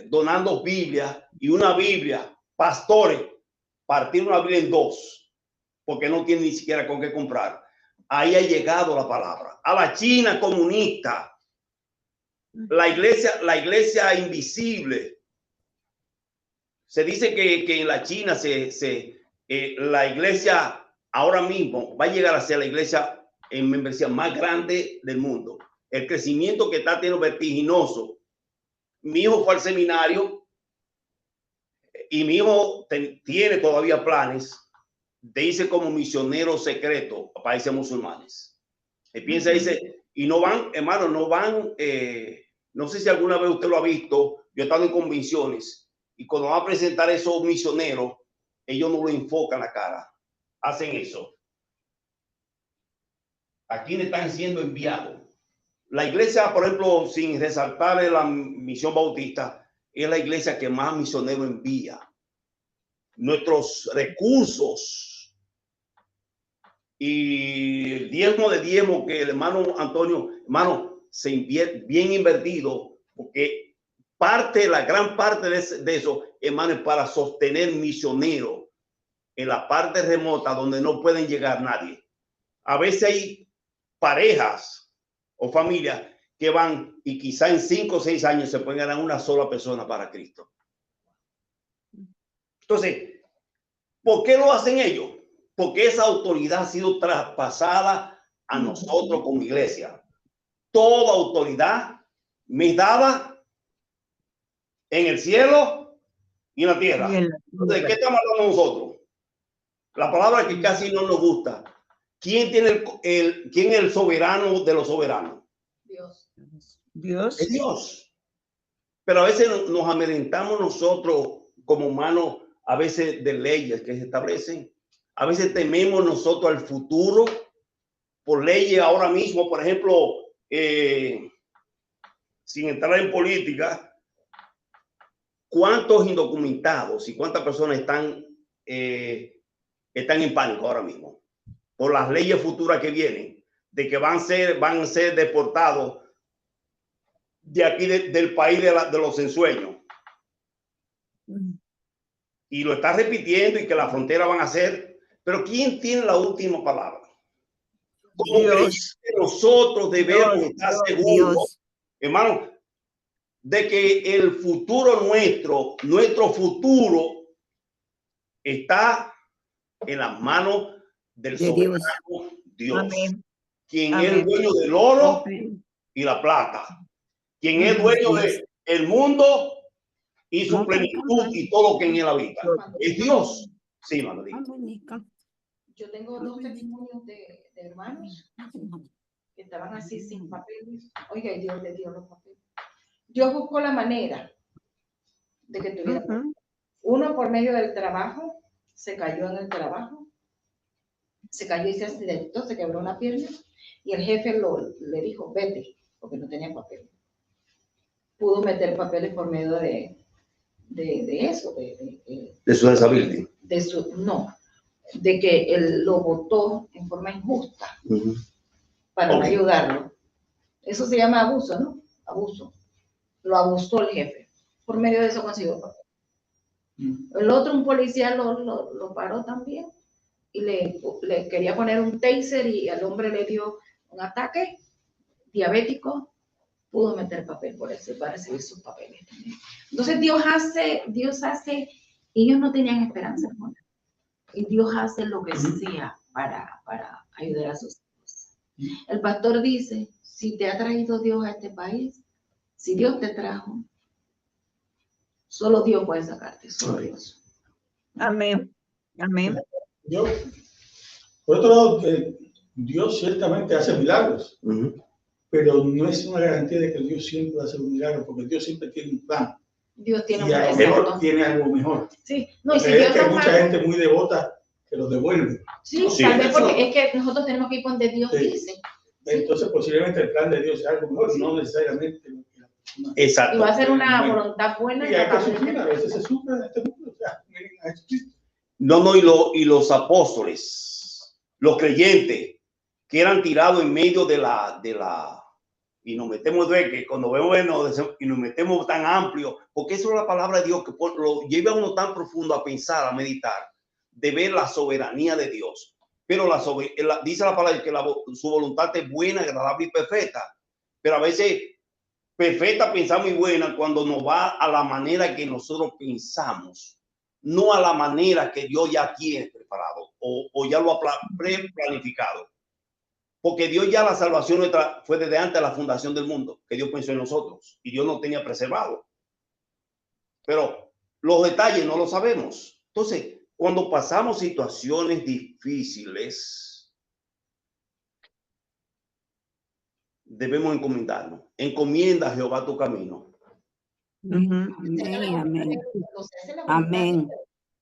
donando Biblias, y una Biblia, pastores, partir una Biblia en dos, porque no tienen ni siquiera con qué comprar. Ahí ha llegado la palabra. A la China comunista, la iglesia invisible. Se dice que en la China la iglesia ahora mismo va a llegar a ser la iglesia en membresía más grande del mundo. El crecimiento que está teniendo vertiginoso. Mi hijo fue al seminario y mi hijo tiene todavía planes de irse como misionero secreto a países musulmanes. Y piensa, dice, y no van, hermano, no van, no sé si alguna vez usted lo ha visto, yo he estado en convenciones, y cuando van a presentar esos misioneros, ellos no lo enfocan la cara, hacen eso. ¿A quién están siendo enviados? La iglesia, por ejemplo, sin resaltar la misión bautista, es la iglesia que más misioneros envía. Nuestros recursos y el diezmo que el hermano Antonio, hermano, se invierte bien invertido, porque la gran parte de eso, hermano, es para sostener misioneros en la parte remota donde no pueden llegar nadie. A veces hay parejas o familias que van y quizá en 5 o 6 años se pueden ganar una sola persona para Cristo. Entonces, ¿por qué lo hacen ellos? Porque esa autoridad ha sido traspasada a nosotros como iglesia. Toda autoridad me es dada en el cielo y en la tierra. Entonces, ¿de qué estamos hablando nosotros? La palabra que casi no nos gusta. ¿Quién tiene quién es el soberano de los soberanos? Dios. Dios. Es Dios. Pero a veces nos amedrentamos nosotros como humanos, a veces de leyes que se establecen. A veces tememos nosotros al futuro por leyes ahora mismo. Por ejemplo, sin entrar en política, ¿cuántos indocumentados y cuántas personas están en pánico ahora mismo por las leyes futuras que vienen, de que van a ser deportados de aquí del país de los ensueños? Y lo está repitiendo, y que la frontera van a ser, pero ¿quién tiene la última palabra? Como creyentes, nosotros debemos estar seguros, hermano, de que el futuro nuestro futuro está en las manos del soberano Dios. Amén. Quien Amén. es el dueño del oro y la plata, quien es dueño del mundo y su plenitud y todo lo que en él habita. Es Dios. Sí, mano. Yo tengo 2 testimonios de hermanos que estaban así sin papeles. Oiga, y Dios le dio los papeles. Dios buscó la manera de que tuvieran. Uno, por medio del trabajo, se cayó en el trabajo, se cayó y se accidentó, se quebró una pierna, y el jefe le dijo, vete, porque no tenía papeles. Pudo meter papeles por medio de eso, de su disability. No, de que él lo votó en forma injusta para no ayudarlo. Eso se llama abuso, ¿no? Abuso. Lo abusó el jefe. Por medio de eso consiguió papel. El otro, un policía, lo paró también y le quería poner un taser, y al hombre le dio un ataque diabético. Pudo meter papel por eso, para recibir sus papeles también. Entonces Dios hace, ellos no tenían esperanza, hermano. Y Dios hace lo que sea para ayudar a sus hijos. El pastor dice, si te ha traído Dios a este país, si Dios te trajo, solo Dios puede sacarte, solo Dios. Amén. Amén. Yo, por otro lado, Dios ciertamente hace milagros, pero no es una garantía de que Dios siempre va a hacer un milagro, porque Dios siempre tiene un plan. Dios tiene Y a lo mejor tiene algo mejor. Sí, no, y si Es Dios que hay nos mucha manda- gente muy devota que los devuelve. Sí, Sí, tal vez eso. porque es que nosotros tenemos que ir donde Dios Sí. dice. Entonces, posiblemente el plan de Dios sea algo mejor, no necesariamente lo que la persona. Y Exacto. va a ser una Bueno. voluntad buena. Y hay que sufrir, a veces se sufre en este mundo. O sea, miren a Jesucristo. No, y los apóstoles, los creyentes, que eran tirados en medio de la, y nos metemos de que cuando vemos y nos metemos tan amplio, porque eso es la palabra de Dios que lo lleva a uno tan profundo a pensar, a meditar, de ver la soberanía de Dios. Pero dice la palabra que su voluntad es buena, agradable y perfecta. Pero a veces perfecta pensamos y buena cuando nos va a la manera que nosotros pensamos, no a la manera que Dios ya tiene preparado o ya lo ha planificado. Porque Dios ya la salvación nuestra fue desde antes de la fundación del mundo, que Dios pensó en nosotros y Dios nos tenía preservado. Pero los detalles no lo sabemos. Entonces, cuando pasamos situaciones difíciles, debemos encomendarnos. Encomienda a Jehová tu camino. Amén, amén. Amén.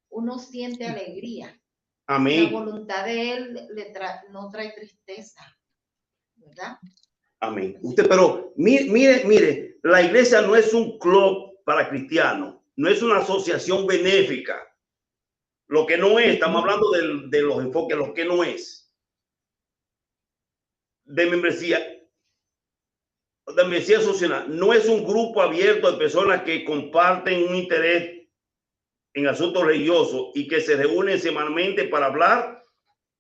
Uno siente alegría. Amén. La voluntad de Él no trae tristeza, ¿verdad? Amén. Pero mire, la iglesia no es un club para cristianos, no es una asociación benéfica. Lo que no es, estamos hablando de los enfoques, lo que no es. De membresía social, no es un grupo abierto de personas que comparten un interés en asuntos religiosos y que se reúnen semanalmente para hablar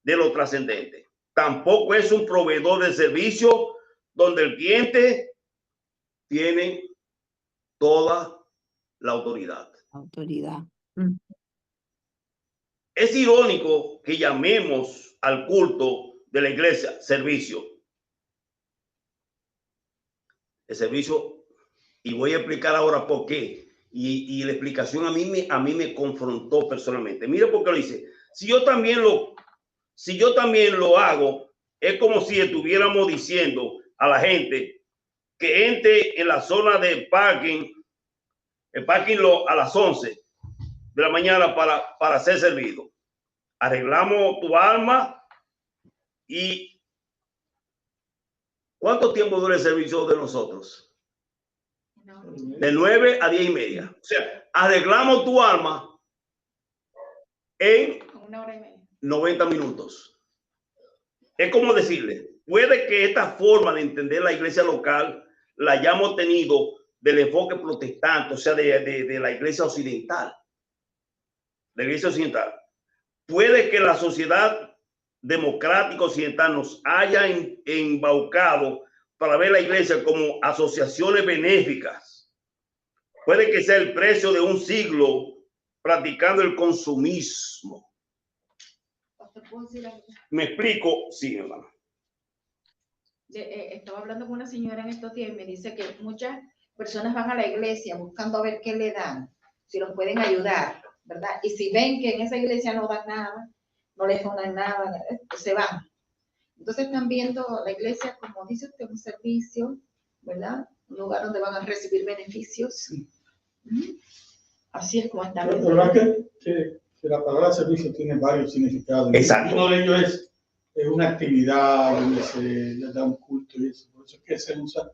de lo trascendente. Tampoco es un proveedor de servicio donde el cliente tiene toda la autoridad. Autoridad. Es irónico que llamemos al culto de la iglesia servicio. El servicio, y voy a explicar ahora por qué. Y la explicación a mí me confrontó personalmente. Mira por qué lo dice. Si yo también lo hago, es como si estuviéramos diciendo a la gente que entre en la zona de parking, el parking a las 11 de la mañana para ser servido. Arreglamos tu alma y ¿cuánto tiempo dura el servicio de nosotros? De 9 a 10 y media. O sea, arreglamos tu alma en 1 hora y media. 90 minutos. Es como decirle, puede que esta forma de entender la iglesia local la hayamos tenido del enfoque protestante, o sea, de la iglesia occidental. La iglesia occidental. Puede que la sociedad democrática occidental nos haya embaucado para ver la iglesia como asociaciones benéficas. Puede que sea el precio de un siglo practicando el consumismo. ¿Me explico? Sí, hermano. Estaba hablando con una señora en estos días y me dice que muchas personas van a la iglesia buscando a ver qué le dan, si los pueden ayudar, ¿verdad? Y si ven que en esa iglesia no dan nada, no les donan nada, se van. Entonces están viendo la iglesia, como dice usted, un servicio, ¿verdad? Un lugar donde van a recibir beneficios. Así es como está. La verdad que la palabra servicio tiene varios significados. Exacto. Uno de ellos es una actividad donde se le da un culto y eso. Por eso es que se usa.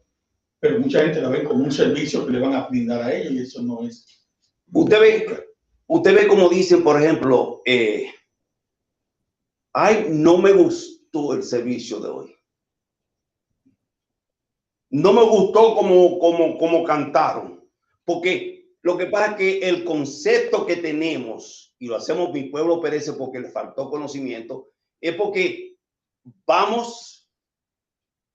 Pero mucha gente la ve como un servicio que le van a brindar a ellos y eso no es. Usted ve como dicen, por ejemplo, ay, no me gustó el servicio de hoy. No me gustó como cantaron. Porque lo que pasa es que el concepto que tenemos, y lo hacemos, mi pueblo perece porque le faltó conocimiento, es porque vamos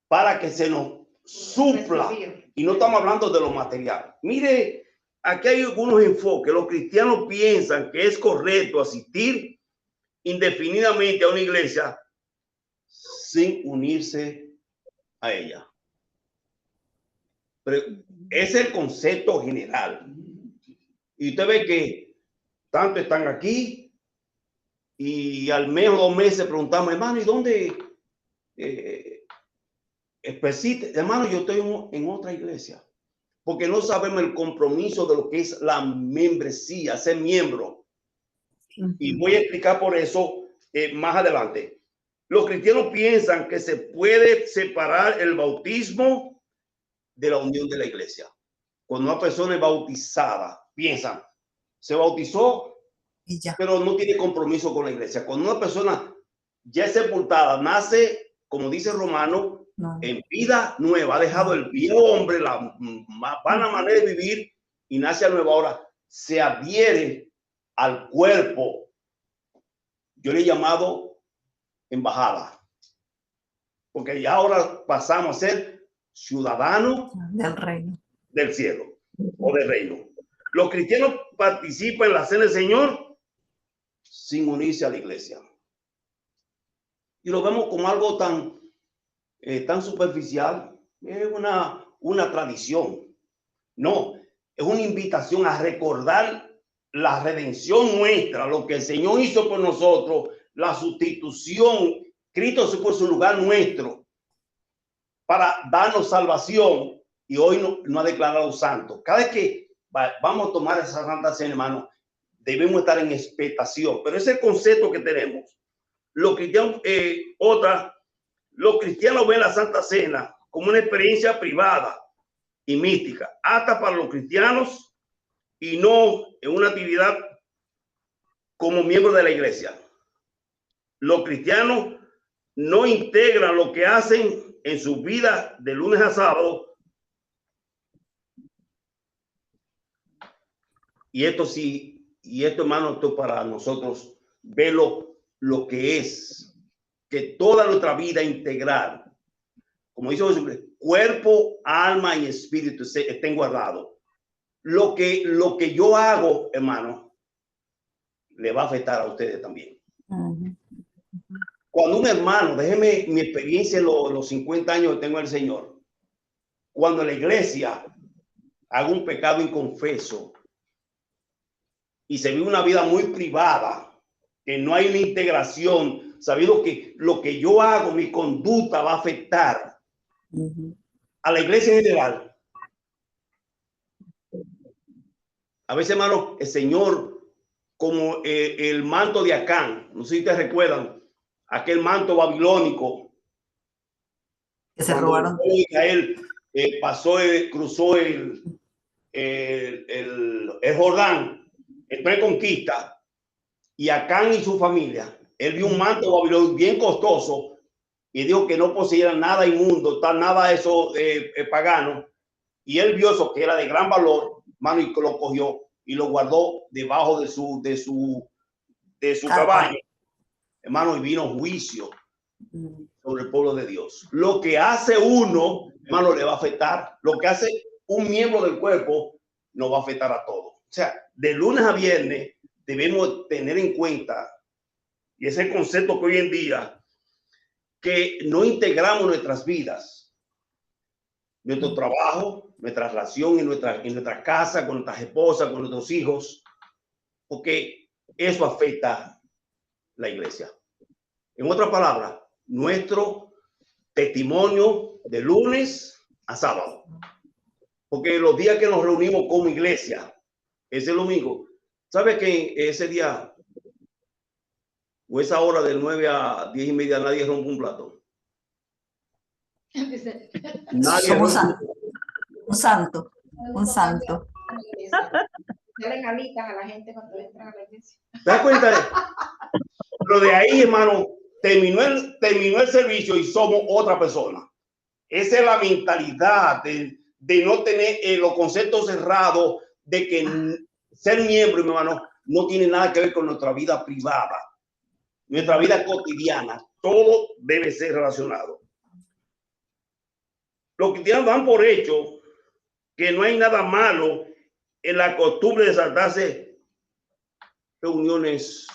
para que se nos supla. Y no estamos hablando de lo material. Mire, aquí hay algunos enfoques. Los cristianos piensan que es correcto asistir indefinidamente a una iglesia sin unirse a ella. Pero es el concepto general. Y usted ve que tanto están aquí y al mes o 2 meses preguntamos, hermano, ¿y dónde? Hermano, yo estoy en otra iglesia. Porque no sabemos el compromiso de lo que es la membresía, ser miembro. Y voy a explicar por eso más adelante. Los cristianos piensan que se puede separar el bautismo de la unión de la iglesia. Cuando una persona es bautizada, piensan, se bautizó, Y ya. pero no tiene compromiso con la iglesia. Cuando una persona ya es sepultada, nace, como dice Romano, No. en vida nueva, ha dejado el viejo hombre, la vana manera de vivir y nace a nueva. Ahora se adhiere al cuerpo. Yo le he llamado embajada, porque ya ahora pasamos a ser ciudadanos Del reino. del cielo o del reino. Los cristianos participan en la cena del Señor sin unirse a la iglesia. Y lo vemos como algo tan superficial. Es una tradición. No, es una invitación a recordar la redención nuestra, lo que el Señor hizo por nosotros, la sustitución. Cristo se puso en lugar nuestro para darnos salvación y hoy no ha declarado santo. Cada vez que vamos a tomar esa santa cena, hermano, debemos estar en expectación, pero ese es el concepto que tenemos. Los cristianos, los cristianos ven la Santa Cena como una experiencia privada y mística, hasta para los cristianos y no en una actividad como miembros de la iglesia. Los cristianos no integran lo que hacen en su vida de lunes a sábado. Y esto sí, y esto, hermano, esto para nosotros verlo lo que es, que toda nuestra vida integral, como dice Jesús, cuerpo, alma y espíritu estén guardados. Lo que yo hago, hermano, le va a afectar a ustedes también. Cuando un hermano, déjeme mi experiencia en los 50 años que tengo en el Señor, cuando la iglesia haga un pecado inconfeso y se vive una vida muy privada, que no hay una integración, sabiendo que lo que yo hago, mi conducta va a afectar a la iglesia en general. A veces, hermano, el Señor, como el manto de Acán, no sé si te recuerdan, aquel manto babilónico Que se robaron. Israel cruzó el Jordán, entró en conquista, y Acán y su familia, él vio un manto babilónico bien costoso y dijo que no poseía nada inmundo, nada de eso pagano, y él vio eso que era de gran valor, mano, y lo cogió y lo guardó debajo de su caballo, hermano, y vino juicio sobre el pueblo de Dios. Lo que hace uno, hermano, le va a afectar. Lo que hace un miembro del cuerpo nos va a afectar a todos. O sea, de lunes a viernes debemos tener en cuenta, y ese concepto que hoy en día, que no integramos nuestras vidas, nuestro trabajo, nuestra relación en nuestra casa, con nuestras esposas, con nuestros hijos, porque eso afecta la iglesia. En otras palabras, nuestro testimonio de lunes a sábado. Porque los días que nos reunimos como iglesia, ese domingo, ¿sabe que ese día o esa hora de 9 a 10 y media nadie rompe un plato? Nadie Somos rompe un santo. Un santo. Salen alitas a la gente cuando entran a la iglesia. ¿Te das cuenta? Lo de ahí, hermano, terminó el servicio y somos otra persona. Esa es la mentalidad de no tener los conceptos cerrados, de que ser miembro, hermano, no tiene nada que ver con nuestra vida privada, nuestra vida cotidiana. Todo debe ser relacionado. Los cristianos dan por hecho que no hay nada malo en la costumbre de saltarse reuniones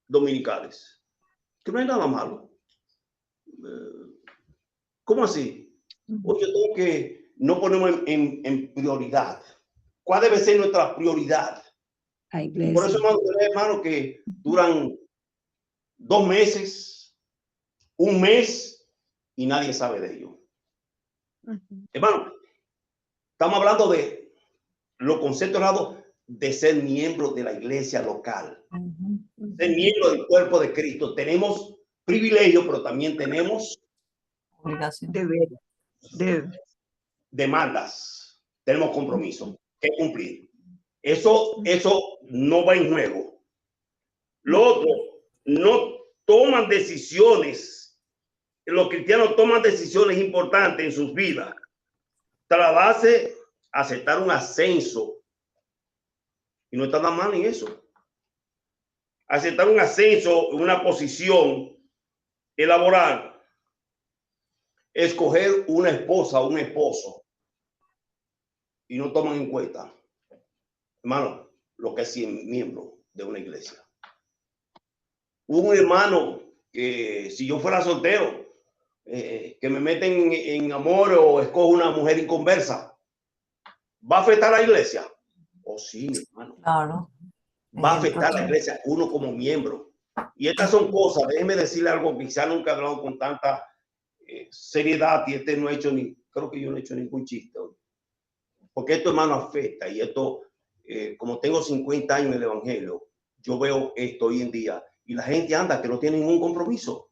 dominicales. Que no hay nada malo. ¿Cómo así? Oye, yo tengo que no ponemos en prioridad. ¿Cuál debe ser nuestra prioridad? La Por iglesia. eso, hermano, que duran 2 meses, 1 mes y nadie sabe de ello. Hermano, estamos hablando de los conceptos de ser miembro de la iglesia local, ser miembro del cuerpo de Cristo. Tenemos privilegio, pero también tenemos Obligación. demandas, tenemos compromisos que cumplir. Eso no va en juego. Lo otro, no toman decisiones. Los cristianos toman decisiones importantes en sus vidas. Tratarse aceptar un ascenso. Y no está nada mal en eso. Aceptar un ascenso, una posición, elaborar, escoger una esposa o un esposo. Y no toman en cuenta, hermano, lo que es miembro de una iglesia. Un hermano que si yo fuera soltero, que me meten en amor o escojo una mujer inconversa, ¿va a afectar a la iglesia? Oh, sí, hermano. Claro. Va a afectar a la iglesia, uno como miembro. Y estas son cosas, déjeme decirle algo que quizá nunca he hablado con tanta seriedad y no he hecho creo que yo no he hecho ningún chiste hoy. Porque esto, hermano, afecta y esto, como tengo 50 años en el evangelio, yo veo esto hoy en día y la gente anda que no tiene ningún compromiso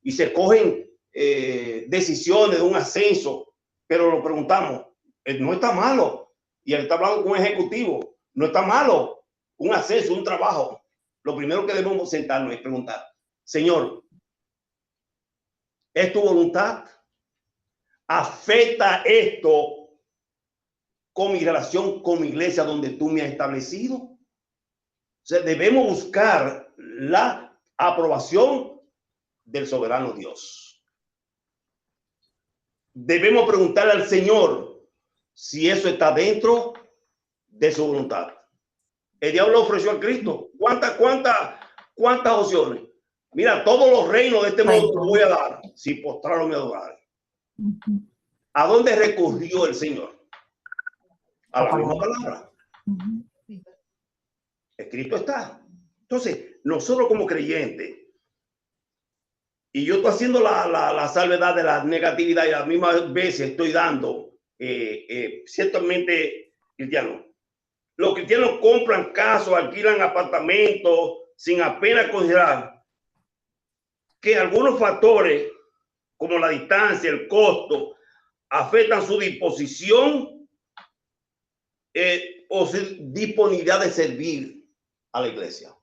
y se cogen decisiones de un ascenso, pero lo preguntamos, no está malo. Y él está hablando con un ejecutivo, no está malo. Un ascenso, un trabajo. Lo primero que debemos sentarnos es preguntar, Señor, ¿es tu voluntad? ¿Afecta esto con mi relación con mi iglesia donde tú me has establecido? O sea, debemos buscar la aprobación del soberano Dios. Debemos preguntarle al Señor si eso está dentro de su voluntad. El diablo ofreció a Cristo. ¿Cuántas opciones? Mira, todos los reinos de este mundo te voy a dar si postrarlo me adorar. ¿A dónde recurrió el Señor? A la misma palabra. Escrito está. Entonces, nosotros como creyentes, y yo estoy haciendo la salvedad de la negatividad y a las mismas veces estoy dando ciertamente cristianos. Los cristianos compran casas, alquilan apartamentos sin apenas considerar que algunos factores como la distancia, el costo, afectan su disposición o su disponibilidad de servir a la iglesia.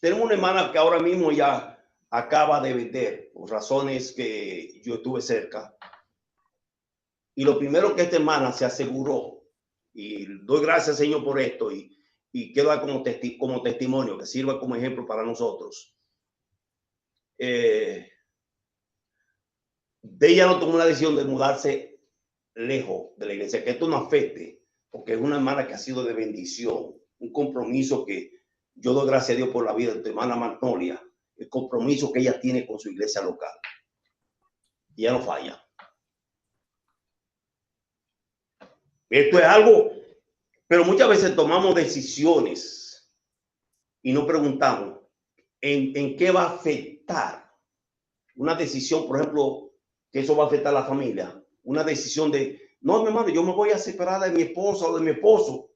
Tenemos una hermana que ahora mismo ya acaba de vender por razones que yo estuve cerca. Y lo primero que esta hermana se aseguró, y doy gracias, Señor, por esto, y queda como testimonio, que sirva como ejemplo para nosotros. De ella no tomó una decisión de mudarse lejos de la iglesia, que esto no afecte, porque es una hermana que ha sido de bendición, un compromiso que yo doy gracias a Dios por la vida de tu hermana Magnolia, el compromiso que ella tiene con su iglesia local. Y ella no falla. Esto es algo, pero muchas veces tomamos decisiones y no preguntamos en qué va a afectar una decisión, por ejemplo, que eso va a afectar a la familia. Una decisión de, no, mi hermano, yo me voy a separar de mi esposa o de mi esposo.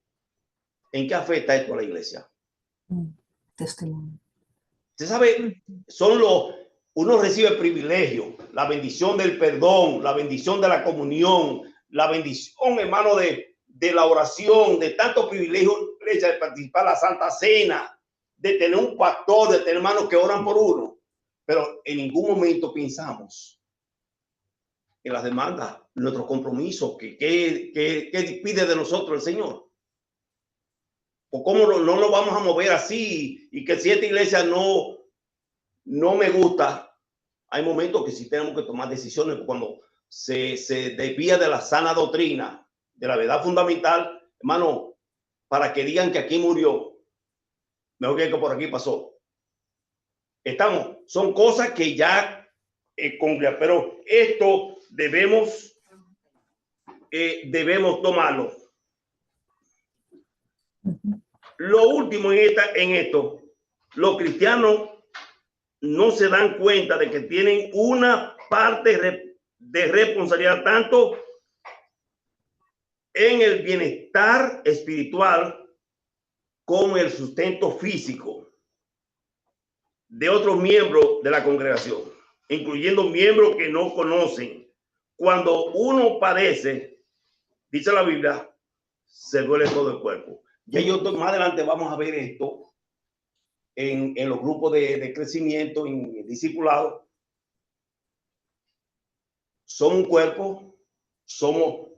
¿En qué afecta esto a la iglesia? Testimonio. Usted sabe, uno recibe privilegio, la bendición del perdón, la bendición de la comunión, la bendición, hermano, de la oración, de tantos privilegios, de participar en la Santa Cena, de tener un pastor, de tener hermanos que oran por uno. Pero en ningún momento pensamos en las demandas, nuestros compromisos, que pide de nosotros el Señor. O cómo no nos vamos a mover así y que si esta iglesia no me gusta. Hay momentos que sí tenemos que tomar decisiones cuando se desvía de la sana doctrina, de la verdad fundamental, hermano, para que digan que aquí murió, mejor que por aquí pasó. Son cosas que ya pero esto debemos debemos tomarlo. Lo último en esto, los cristianos no se dan cuenta de que tienen una parte de responsabilidad tanto en el bienestar espiritual como el sustento físico de otros miembros de la congregación, incluyendo miembros que no conocen. Cuando uno padece, dice la Biblia, se duele todo el cuerpo. Ya más adelante vamos a ver esto en los grupos de crecimiento, en el discipulado. Somos un cuerpo, somos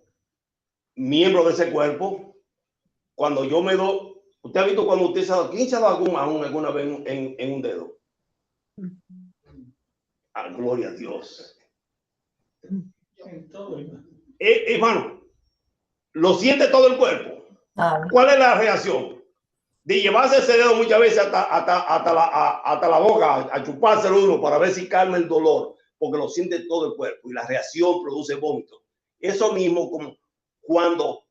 miembros de ese cuerpo. Cuando yo me doy, usted ha visto cuando usted se ha dado, ¿quién se ha dado alguna vez en un dedo? Ah, gloria a Dios. Hermano, lo siente todo el cuerpo. ¿Cuál es la reacción? De llevarse ese dedo muchas veces hasta la boca, a chupárselo uno para ver si calma el dolor, porque lo siente todo el cuerpo y la reacción produce vómito. Eso mismo como cuando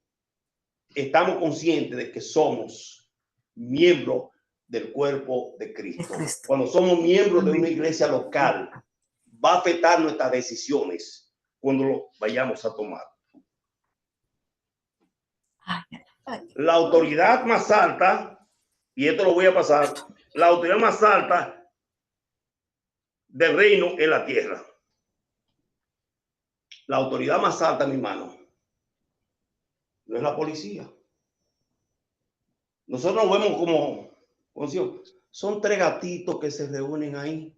estamos conscientes de que somos miembros del cuerpo de Cristo. Cuando somos miembros de una iglesia local, va a afectar nuestras decisiones cuando lo vayamos a tomar. La autoridad más alta, y esto lo voy a pasar, la autoridad más alta del reino en la tierra. La autoridad más alta, mi hermano, no es la policía. Nosotros nos vemos como son tres gatitos que se reúnen ahí.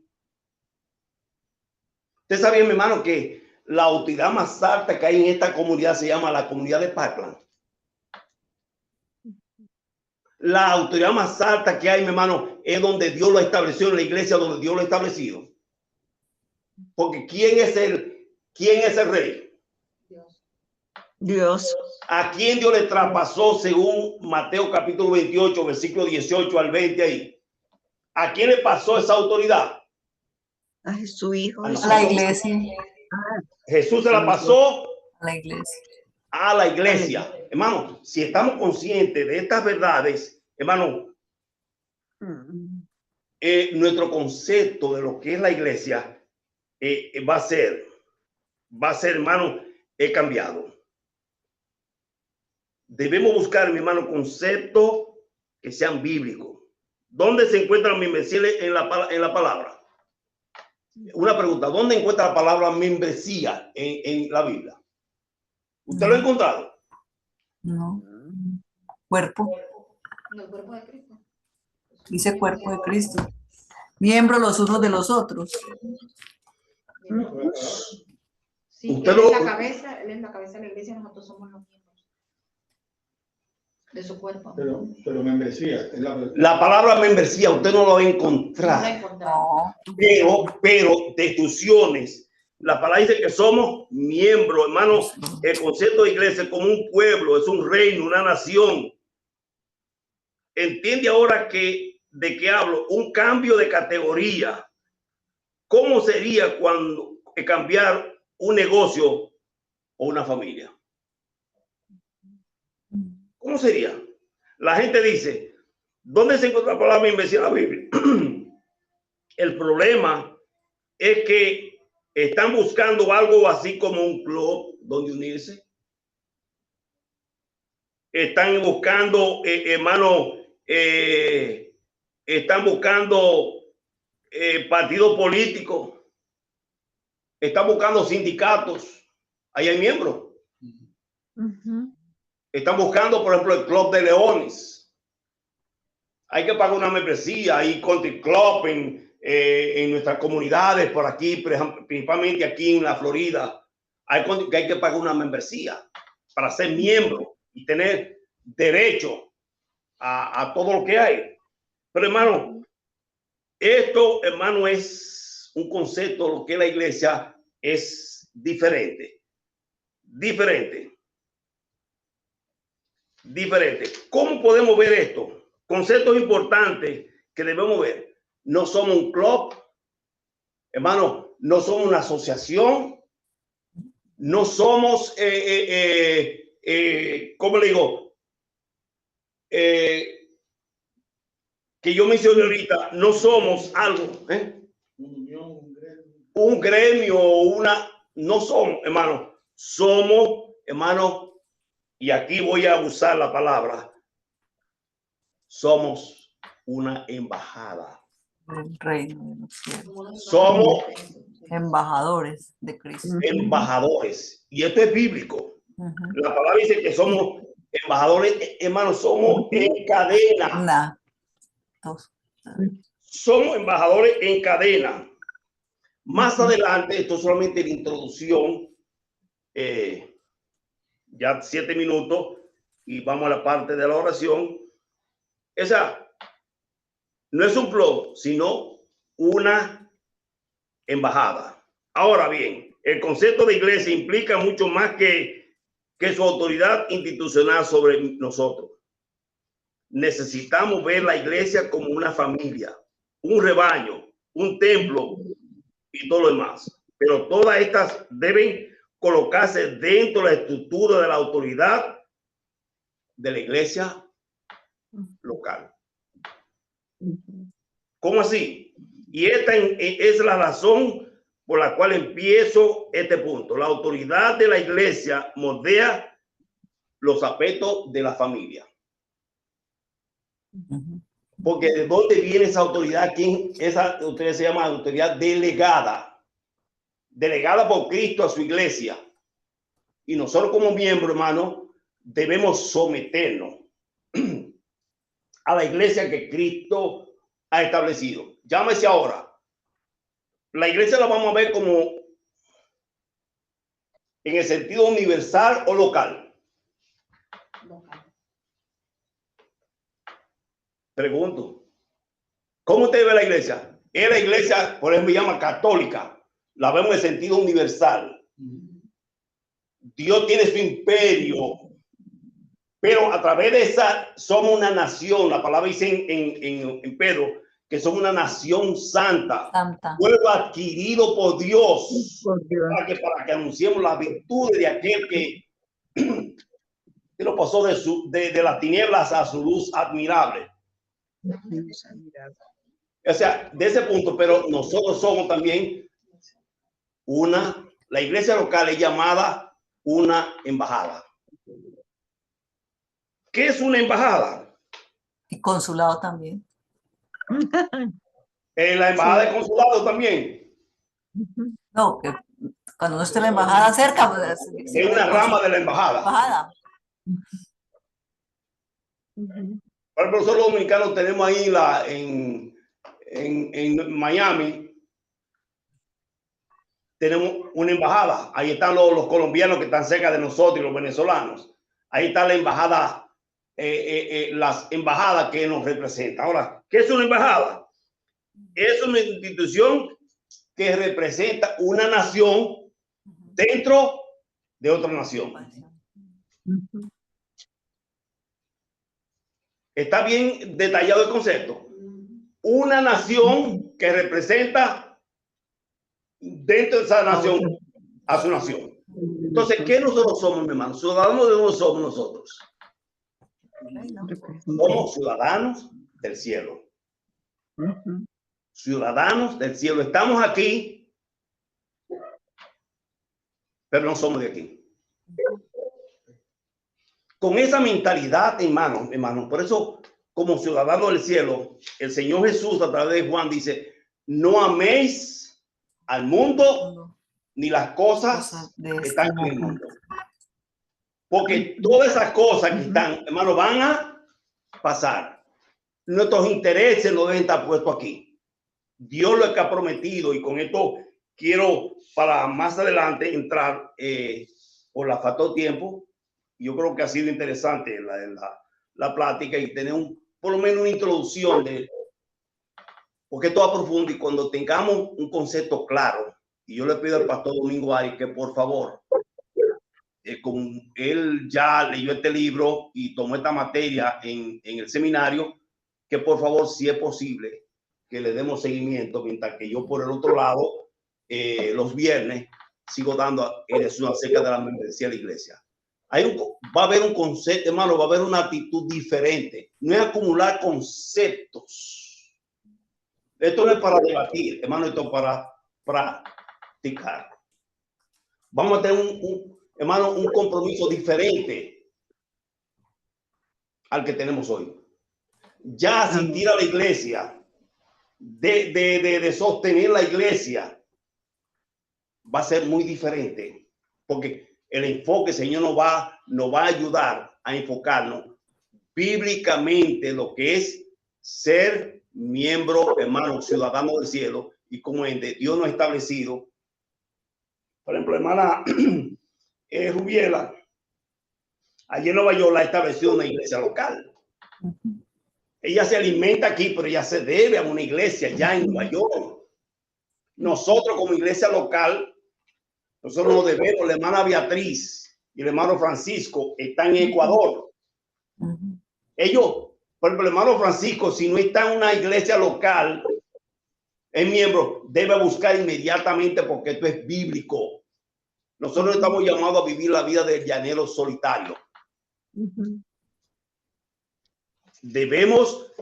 Usted sabía, mi hermano, que la autoridad más alta que hay en esta comunidad se llama la comunidad de Parkland. La autoridad más alta que hay, mi hermano, es donde Dios lo estableció, en la iglesia donde Dios lo ha establecido. Porque ¿quién es el rey? Dios. ¿A quién Dios le traspasó según Mateo capítulo 28, versículo 18 al 20 ahí? ¿A quién le pasó esa autoridad? A su hijo. A la iglesia. Jesús se la pasó a la iglesia. A la iglesia. Hermano, si estamos conscientes de estas verdades, hermano, nuestro concepto de lo que es la iglesia va a ser, hermano, cambiado. Debemos buscar, mi hermano, conceptos que sean bíblicos. ¿Dónde se encuentra la membresía en la palabra? Una pregunta, ¿dónde encuentra la palabra membresía en la Biblia? ¿Usted lo ha encontrado? No. Cuerpo. No, el cuerpo de Cristo. Dice cuerpo de Cristo. Miembros los unos de los otros. Sí, Usted él es la cabeza de la iglesia, nosotros somos los miembros de su cuerpo. Pero membresía. La palabra membresía usted no lo va a encontrar. No. Pero destrucciones. La palabra dice que somos miembros, hermanos. El concepto de iglesia es como un pueblo, es un reino, una nación. Entiende ahora de qué hablo, un cambio de categoría. ¿Cómo sería cuando cambiar un negocio o una familia? ¿Cómo sería? La gente dice, ¿dónde se encuentra la palabra membresía en la Biblia? El problema es que están buscando algo así como un club donde unirse. Están buscando, hermano, están buscando partidos políticos. Están buscando sindicatos. Ahí hay miembros. Están buscando, por ejemplo, el Club de Leones. Hay que pagar una membresía. Hay country club en nuestras comunidades por aquí, principalmente aquí en la Florida. Hay que pagar una membresía para ser miembro y tener derecho a todo lo que hay. Pero hermano, esto, hermano, es un concepto, lo que es la iglesia es diferente. ¿Cómo podemos ver esto? Conceptos importantes que debemos ver. No somos un club, hermano, no somos una asociación, no somos, ¿cómo le digo? Que yo mencioné ahorita, no somos algo, un gremio o una, no somos, hermano, somos, hermano, y aquí voy a usar la palabra, somos una embajada. El reino de los cielos. Somos Embajadores de Cristo. embajadores, y esto es bíblico. Ujú. La palabra dice que somos embajadores, hermanos, somos en cadena. Una, dos. Somos embajadores en cadena. Más adelante, esto es solamente la introducción, ya 7 minutos, y vamos a la parte de la oración. Esa no es un blog, sino una embajada. Ahora bien, el concepto de iglesia implica mucho más que su autoridad institucional sobre nosotros. Necesitamos ver la iglesia como una familia, un rebaño, un templo y todo lo demás. Pero todas estas deben colocarse dentro de la estructura de la autoridad de la iglesia local. ¿Cómo así? Y esta es la razón por la cual empiezo este punto. La autoridad de la iglesia moldea los aspectos de la familia. Porque ¿de dónde viene esa autoridad? ¿Quién? Esa autoridad se llama autoridad delegada. Delegada por Cristo a su iglesia. Y nosotros como miembros, hermano, debemos someternos a la iglesia que Cristo ha establecido. Llámese ahora. La iglesia la vamos a ver como en el sentido universal o local. Pregunto, ¿cómo usted ve la iglesia? Es la iglesia, por ejemplo, se llama católica. La vemos en el sentido universal. Dios tiene su imperio, pero a través de esa somos una nación. La palabra dice en Pedro que somos una nación santa, pueblo adquirido por Dios, para que anunciemos las virtudes de aquel que lo pasó de las tinieblas a su luz admirable. O sea, de ese punto, pero nosotros somos también la iglesia local es llamada una embajada. ¿Qué es una embajada? Y consulado también. La embajada de consulado también. No, que cuando no esté la embajada cerca, pues, es una rama de la embajada. Por ejemplo, nosotros los dominicanos tenemos ahí en Miami, tenemos una embajada. Ahí están los colombianos que están cerca de nosotros y los venezolanos. Ahí está la embajada, las embajadas que nos representan. Ahora, ¿qué es una embajada? Es una institución que representa una nación dentro de otra nación. Está bien detallado el concepto. Una nación que representa dentro de esa nación a su nación. Entonces, ¿qué nosotros somos, mi hermano? Ciudadanos de dónde somos nosotros. Somos ciudadanos del cielo. Ciudadanos del cielo. Estamos aquí, pero no somos de aquí. Con esa mentalidad, hermano, por eso, como ciudadanos del cielo, el Señor Jesús a través de Juan dice, no améis al mundo ni las cosas que están en el mundo. Porque todas esas cosas que están, hermano, van a pasar. Nuestros intereses no deben estar puestos aquí. Dios lo que ha prometido, y con esto quiero para más adelante entrar por la falta de tiempo. Yo creo que ha sido interesante la plática y tener por lo menos una introducción porque esto va profundo, y cuando tengamos un concepto claro, y yo le pido al pastor Domingo Ari que por favor, como él ya leyó este libro y tomó esta materia en el seminario, que por favor, si es posible, que le demos seguimiento, mientras que yo por el otro lado, los viernes, sigo dando acerca de la membresía de la iglesia. Va a haber un concepto, hermano, va a haber una actitud diferente. No es acumular conceptos. Esto no es para debatir, hermano, esto es para practicar. Vamos a tener hermano, un compromiso diferente al que tenemos hoy. Ya asistir a la iglesia, de sostener la iglesia, va a ser muy diferente, porque el enfoque, Señor, nos va a ayudar a enfocarnos bíblicamente lo que es ser miembro, hermano, ciudadano del cielo, y como Dios nos ha establecido. Por ejemplo, hermana Rubiela, allí en Nueva York la estableció una iglesia local. Ella se alimenta aquí, pero ella se debe a una iglesia ya en Nueva York. Nosotros como iglesia local, nosotros nos debemos. La hermana Beatriz y el hermano Francisco están en Ecuador. Ellos, por ejemplo, el hermano Francisco, si no está en una iglesia local, es miembro, debe buscar inmediatamente, porque esto es bíblico. Nosotros estamos llamados a vivir la vida del llanero solitario. Debemos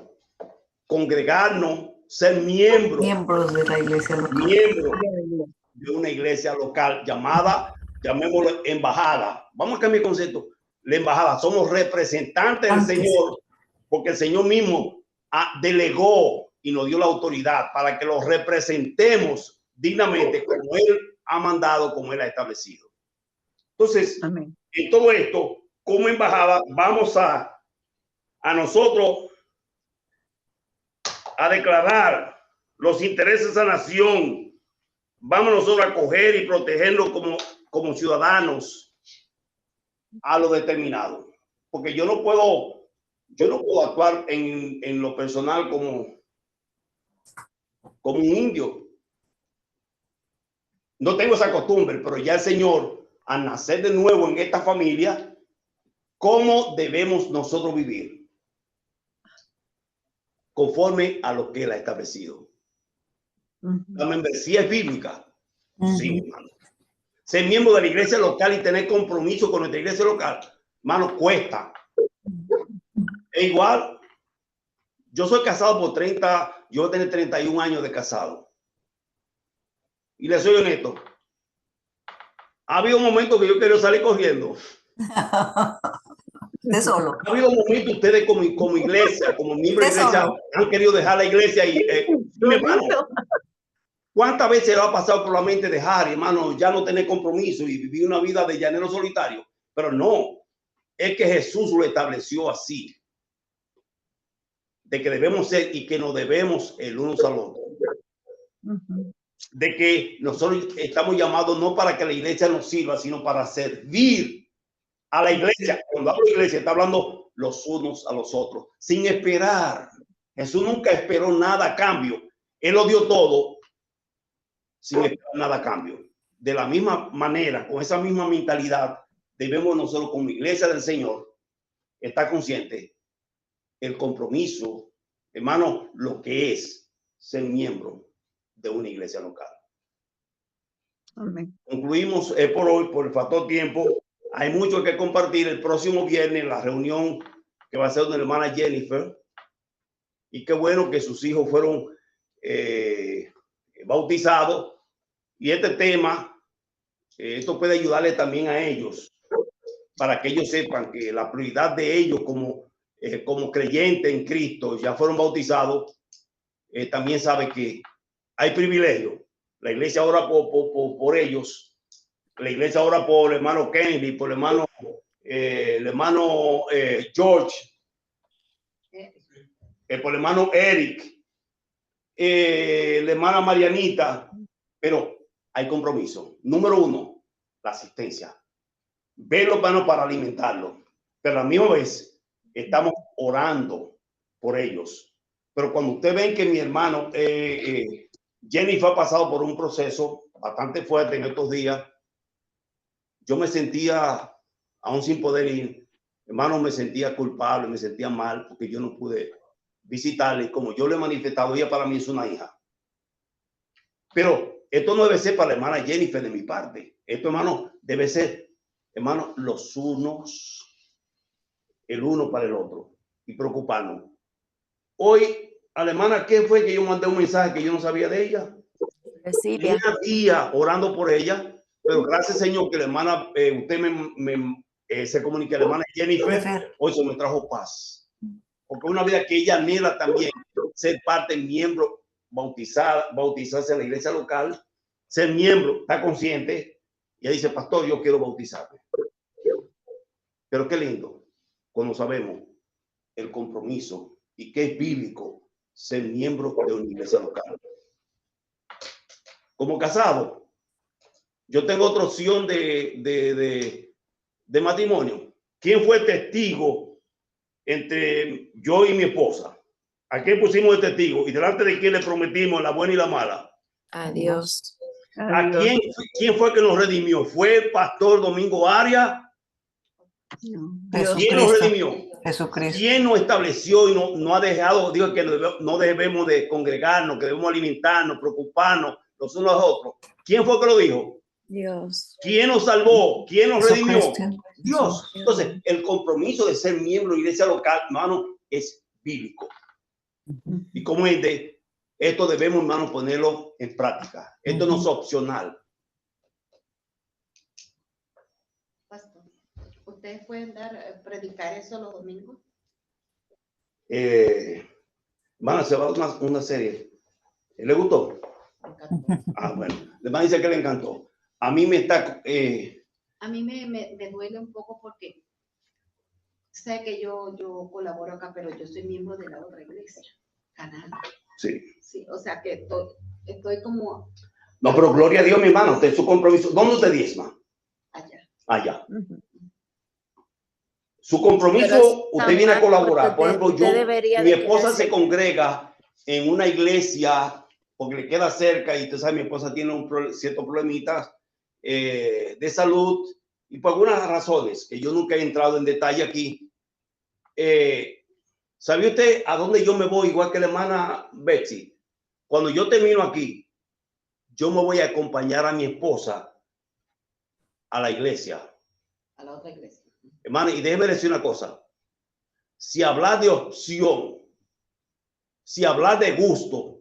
congregarnos, ser miembros de la iglesia local. Miembros de una iglesia local llamada, llamémoslo embajada. Vamos a cambiar el concepto. La embajada, somos representantes del Señor, porque el Señor mismo delegó y nos dio la autoridad para que los representemos dignamente como Él ha mandado, como Él ha establecido. Entonces, amén. En todo esto, como embajada, vamos a nosotros a declarar los intereses de la nación. Vamos nosotros a coger y protegerlo como ciudadanos a lo determinado, porque yo no puedo actuar en lo personal como un indio. No tengo esa costumbre, pero ya el Señor, al nacer de nuevo en esta familia, ¿cómo debemos nosotros vivir? Conforme a lo que Él ha establecido. La membresía es bíblica. Sí, hermano. Ser miembro de la iglesia local y tener compromiso con nuestra iglesia local, hermano, cuesta. Es igual. Yo soy casado por 30, yo voy a tener 31 años de casado. Y le soy honesto. Ha habido un momento que yo quería salir corriendo. De solo. Ha habido momentos ustedes como iglesia, como miembro de iglesia, han querido dejar la iglesia y hermano, ¿cuántas veces le ha pasado por la mente dejar, hermano, ya no tener compromiso y vivir una vida de llanero solitario? Pero no, es que Jesús lo estableció así, de que debemos ser y que nos debemos el uno al otro. De que nosotros estamos llamados no para que la iglesia nos sirva, sino para servir a la iglesia. Cuando hablo de iglesia, está hablando los unos a los otros, sin esperar. Jesús nunca esperó nada a cambio. Él lo dio todo sin esperar nada a cambio. De la misma manera, con esa misma mentalidad, debemos nosotros como iglesia del Señor estar conscientes el compromiso, hermano, lo que es ser miembro de una iglesia local. Amén. Concluimos por hoy, por el factor tiempo. Hay mucho que compartir. El próximo viernes, la reunión que va a ser de la hermana Jennifer. Y qué bueno que sus hijos fueron bautizados. Y este tema, esto puede ayudarle también a ellos, para que ellos sepan que la prioridad de ellos como creyentes en Cristo, ya fueron bautizados, también sabe que hay privilegio. La iglesia ora por ellos. La iglesia ora por el hermano Kennedy, por el hermano George, por el hermano Eric, la hermana Marianita. Pero hay compromiso. Número uno, la asistencia. Ver los hermanos para alimentarlos. Pero a la misma vez estamos orando por ellos. Pero cuando usted ven que mi hermano Jennifer ha pasado por un proceso bastante fuerte en estos días, yo me sentía, aún sin poder ir, hermano, me sentía culpable, me sentía mal porque yo no pude visitarle. Como yo le he manifestado, ella para mí es una hija. Pero esto no debe ser para la hermana Jennifer de mi parte. Esto, hermano, debe ser, hermano, el uno para el otro y preocuparnos. Hoy, a la hermana, ¿qué fue que yo mandé un mensaje que yo no sabía de ella? Silvia. Una tía orando por ella, pero gracias, Señor, que la hermana, usted se comunica, la hermana Jennifer, hoy se me trajo paz. Porque una vida que ella anhela también ser parte, miembro, bautizarse en la iglesia local, ser miembro, está consciente, y ella dice, pastor, yo quiero bautizarme. Pero qué lindo, cuando sabemos el compromiso y que es bíblico ser miembro de una iglesia local. Como casado, yo tengo otra opción de matrimonio. ¿Quién fue testigo entre yo y mi esposa? ¿A quién pusimos de testigo? ¿Y delante de quién le prometimos la buena y la mala? A Dios. ¿A quién fue que nos redimió? ¿Fue el pastor Domingo Arias? ¿Quién nos redimió? Jesucristo. ¿Quién nos estableció y no ha dejado? Digo que no debemos de congregarnos, que debemos alimentarnos, preocuparnos los unos a los otros. ¿Quién fue que lo dijo? Dios. ¿Quién nos salvó? ¿Quién nos redimió? Dios. Dios. Entonces, el compromiso de ser miembro de iglesia local, hermano, es bíblico. Y como es de esto debemos, hermano, ponerlo en práctica. Esto no es opcional. Pastor, ¿ustedes pueden predicar eso los domingos? Hermano, se va a una serie. ¿Le gustó? Ah, bueno. Le dice que le encantó. A mí me está... A mí me duele un poco porque sé que yo colaboro acá, pero yo soy miembro de la otra iglesia, Canal. Sí. Sí, o sea que estoy como... No, pero gloria a Dios, mi hermano, usted su compromiso. ¿Dónde usted diezma? Allá. Allá. Su compromiso, usted viene a colaborar. Por ejemplo, mi esposa se congrega en una iglesia porque le queda cerca y usted sabe, mi esposa tiene ciertos problemitas de salud y por algunas razones que yo nunca he entrado en detalle aquí. ¿Sabe usted a dónde yo me voy? Igual que la hermana Betsy. Cuando yo termino aquí, yo me voy a acompañar a mi esposa a la iglesia. A la otra iglesia. Hermano, y déjeme decir una cosa. Si hablar de opción, si hablar de gusto,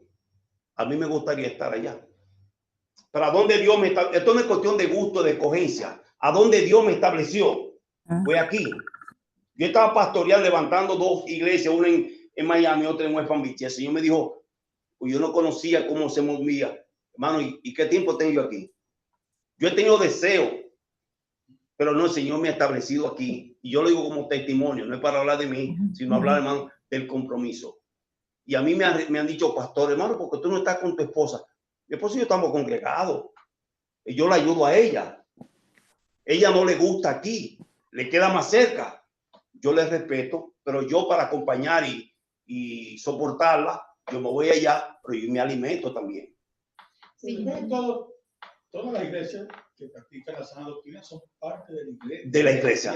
a mí me gustaría estar allá. Pero ¿a dónde Dios me estableció? Esto no es cuestión de gusto, de escogencia. ¿A dónde Dios me estableció? Fue aquí. Yo estaba pastoreando, levantando dos iglesias, una en Miami, otra en West Palm Beach. El Señor me dijo, pues yo no conocía cómo se movía. Hermano, ¿y qué tiempo tengo yo aquí? Yo he tenido deseo, pero no, el Señor me ha establecido aquí. Y yo lo digo como testimonio, no es para hablar de mí, sino hablar, hermano, del compromiso. Y a mí me han dicho, pastor, hermano, porque tú no estás con tu esposa. Mi esposa y yo estamos congregados. Y yo la ayudo a ella. Ella no le gusta aquí, le queda más cerca. Yo le respeto, pero yo para acompañar y soportarla, yo me voy allá, pero yo me alimento también. Sí, todas las iglesias que practican la sana doctrina son parte de la iglesia. De la iglesia.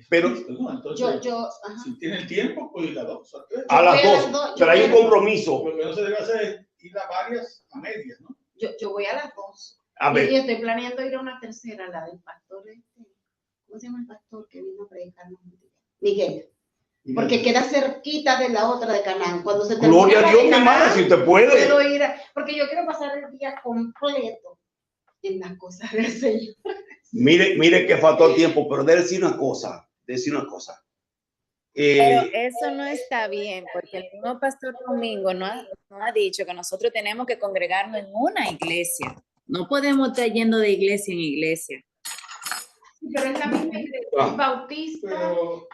Pero ¿no? Entonces, Ajá. si tiene el tiempo, pues ir a dos. A las dos, pero hay un compromiso. Lo que no se debe hacer es ir a varias, a medias, ¿no? Yo voy a las dos. A ver. Y estoy planeando ir a una tercera, la del pastor ¿cómo se llama el pastor que vino a predicarnos? Miguel. Porque queda cerquita de la otra de Canaán. Cuando se Gloria a Dios, mi hermana, si usted puede. Puedo ir porque yo quiero pasar el día completo en las cosas del Señor. Mire que faltó tiempo, pero déjeme decir una cosa. Pero eso no está bien, porque el mismo pastor Domingo no ha dicho que nosotros tenemos que congregarnos en una iglesia. No podemos estar yendo de iglesia en iglesia. Pero es la misma iglesia, bautista,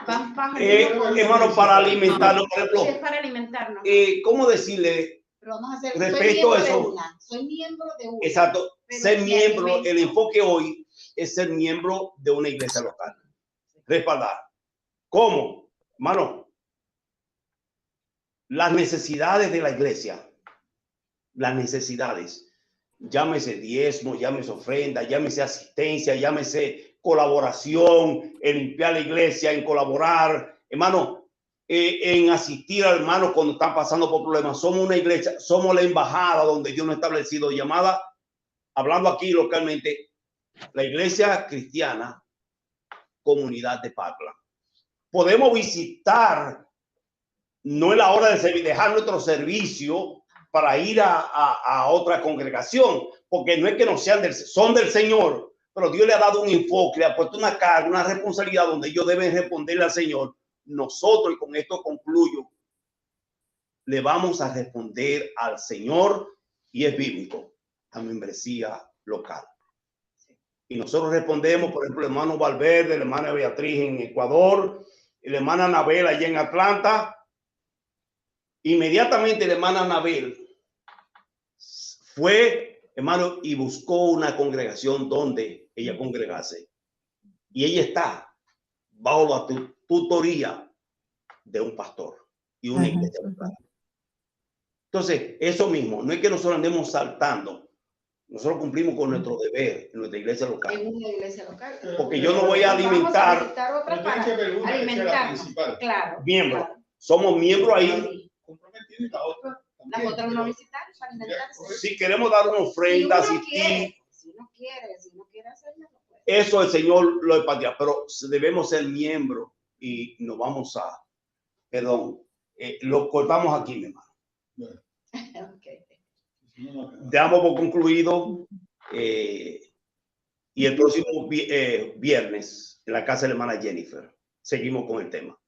hermano, para alimentarnos, por ejemplo. Es para alimentarnos. ¿Cómo decirle? Pero vamos a hacer, respecto a eso. Soy miembro de una. Exacto. Ser miembro, el enfoque hoy es ser miembro de una iglesia local. Respaldar. ¿Cómo? Hermano, las necesidades de la iglesia, las necesidades, llámese diezmo, llámese ofrenda, llámese asistencia, llámese colaboración, en limpiar la iglesia, en colaborar, hermano, en asistir a hermanos cuando están pasando por problemas. Somos una iglesia, somos la embajada donde Dios nos ha establecido, llamada, hablando aquí localmente, la iglesia cristiana Comunidad de Parkland. Podemos visitar, no es la hora de dejar nuestro servicio para ir a otra congregación, porque no es que no sean son del Señor, pero Dios le ha dado un enfoque, le ha puesto una carga, una responsabilidad donde ellos deben responderle al Señor. Nosotros, y con esto concluyo, le vamos a responder al Señor, y es bíblico, a membresía local. Y nosotros respondemos, por ejemplo, el hermano Valverde, la hermana Beatriz en Ecuador, la hermana Anabel allá en Atlanta. Inmediatamente la hermana Anabel fue, hermano, y buscó una congregación donde ella congregase. Y ella está bajo la tutoría de un pastor y una iglesia local. Entonces, eso mismo, no es que nosotros andemos saltando. Nosotros cumplimos con nuestro deber en nuestra iglesia local. En una iglesia local. Porque yo no voy a alimentar. Otra para alimentar. Claro. Miembros. Claro. Somos miembros ahí. Las otras no visitar para alimentarse. Si queremos dar una ofrenda, si uno quiere hacerlo. Eso el Señor lo empatia, pero debemos ser miembros y nos vamos a, perdón, lo cortamos aquí, mi hermano. Okay. Damos por concluido y el próximo viernes en la casa de la hermana Jennifer seguimos con el tema.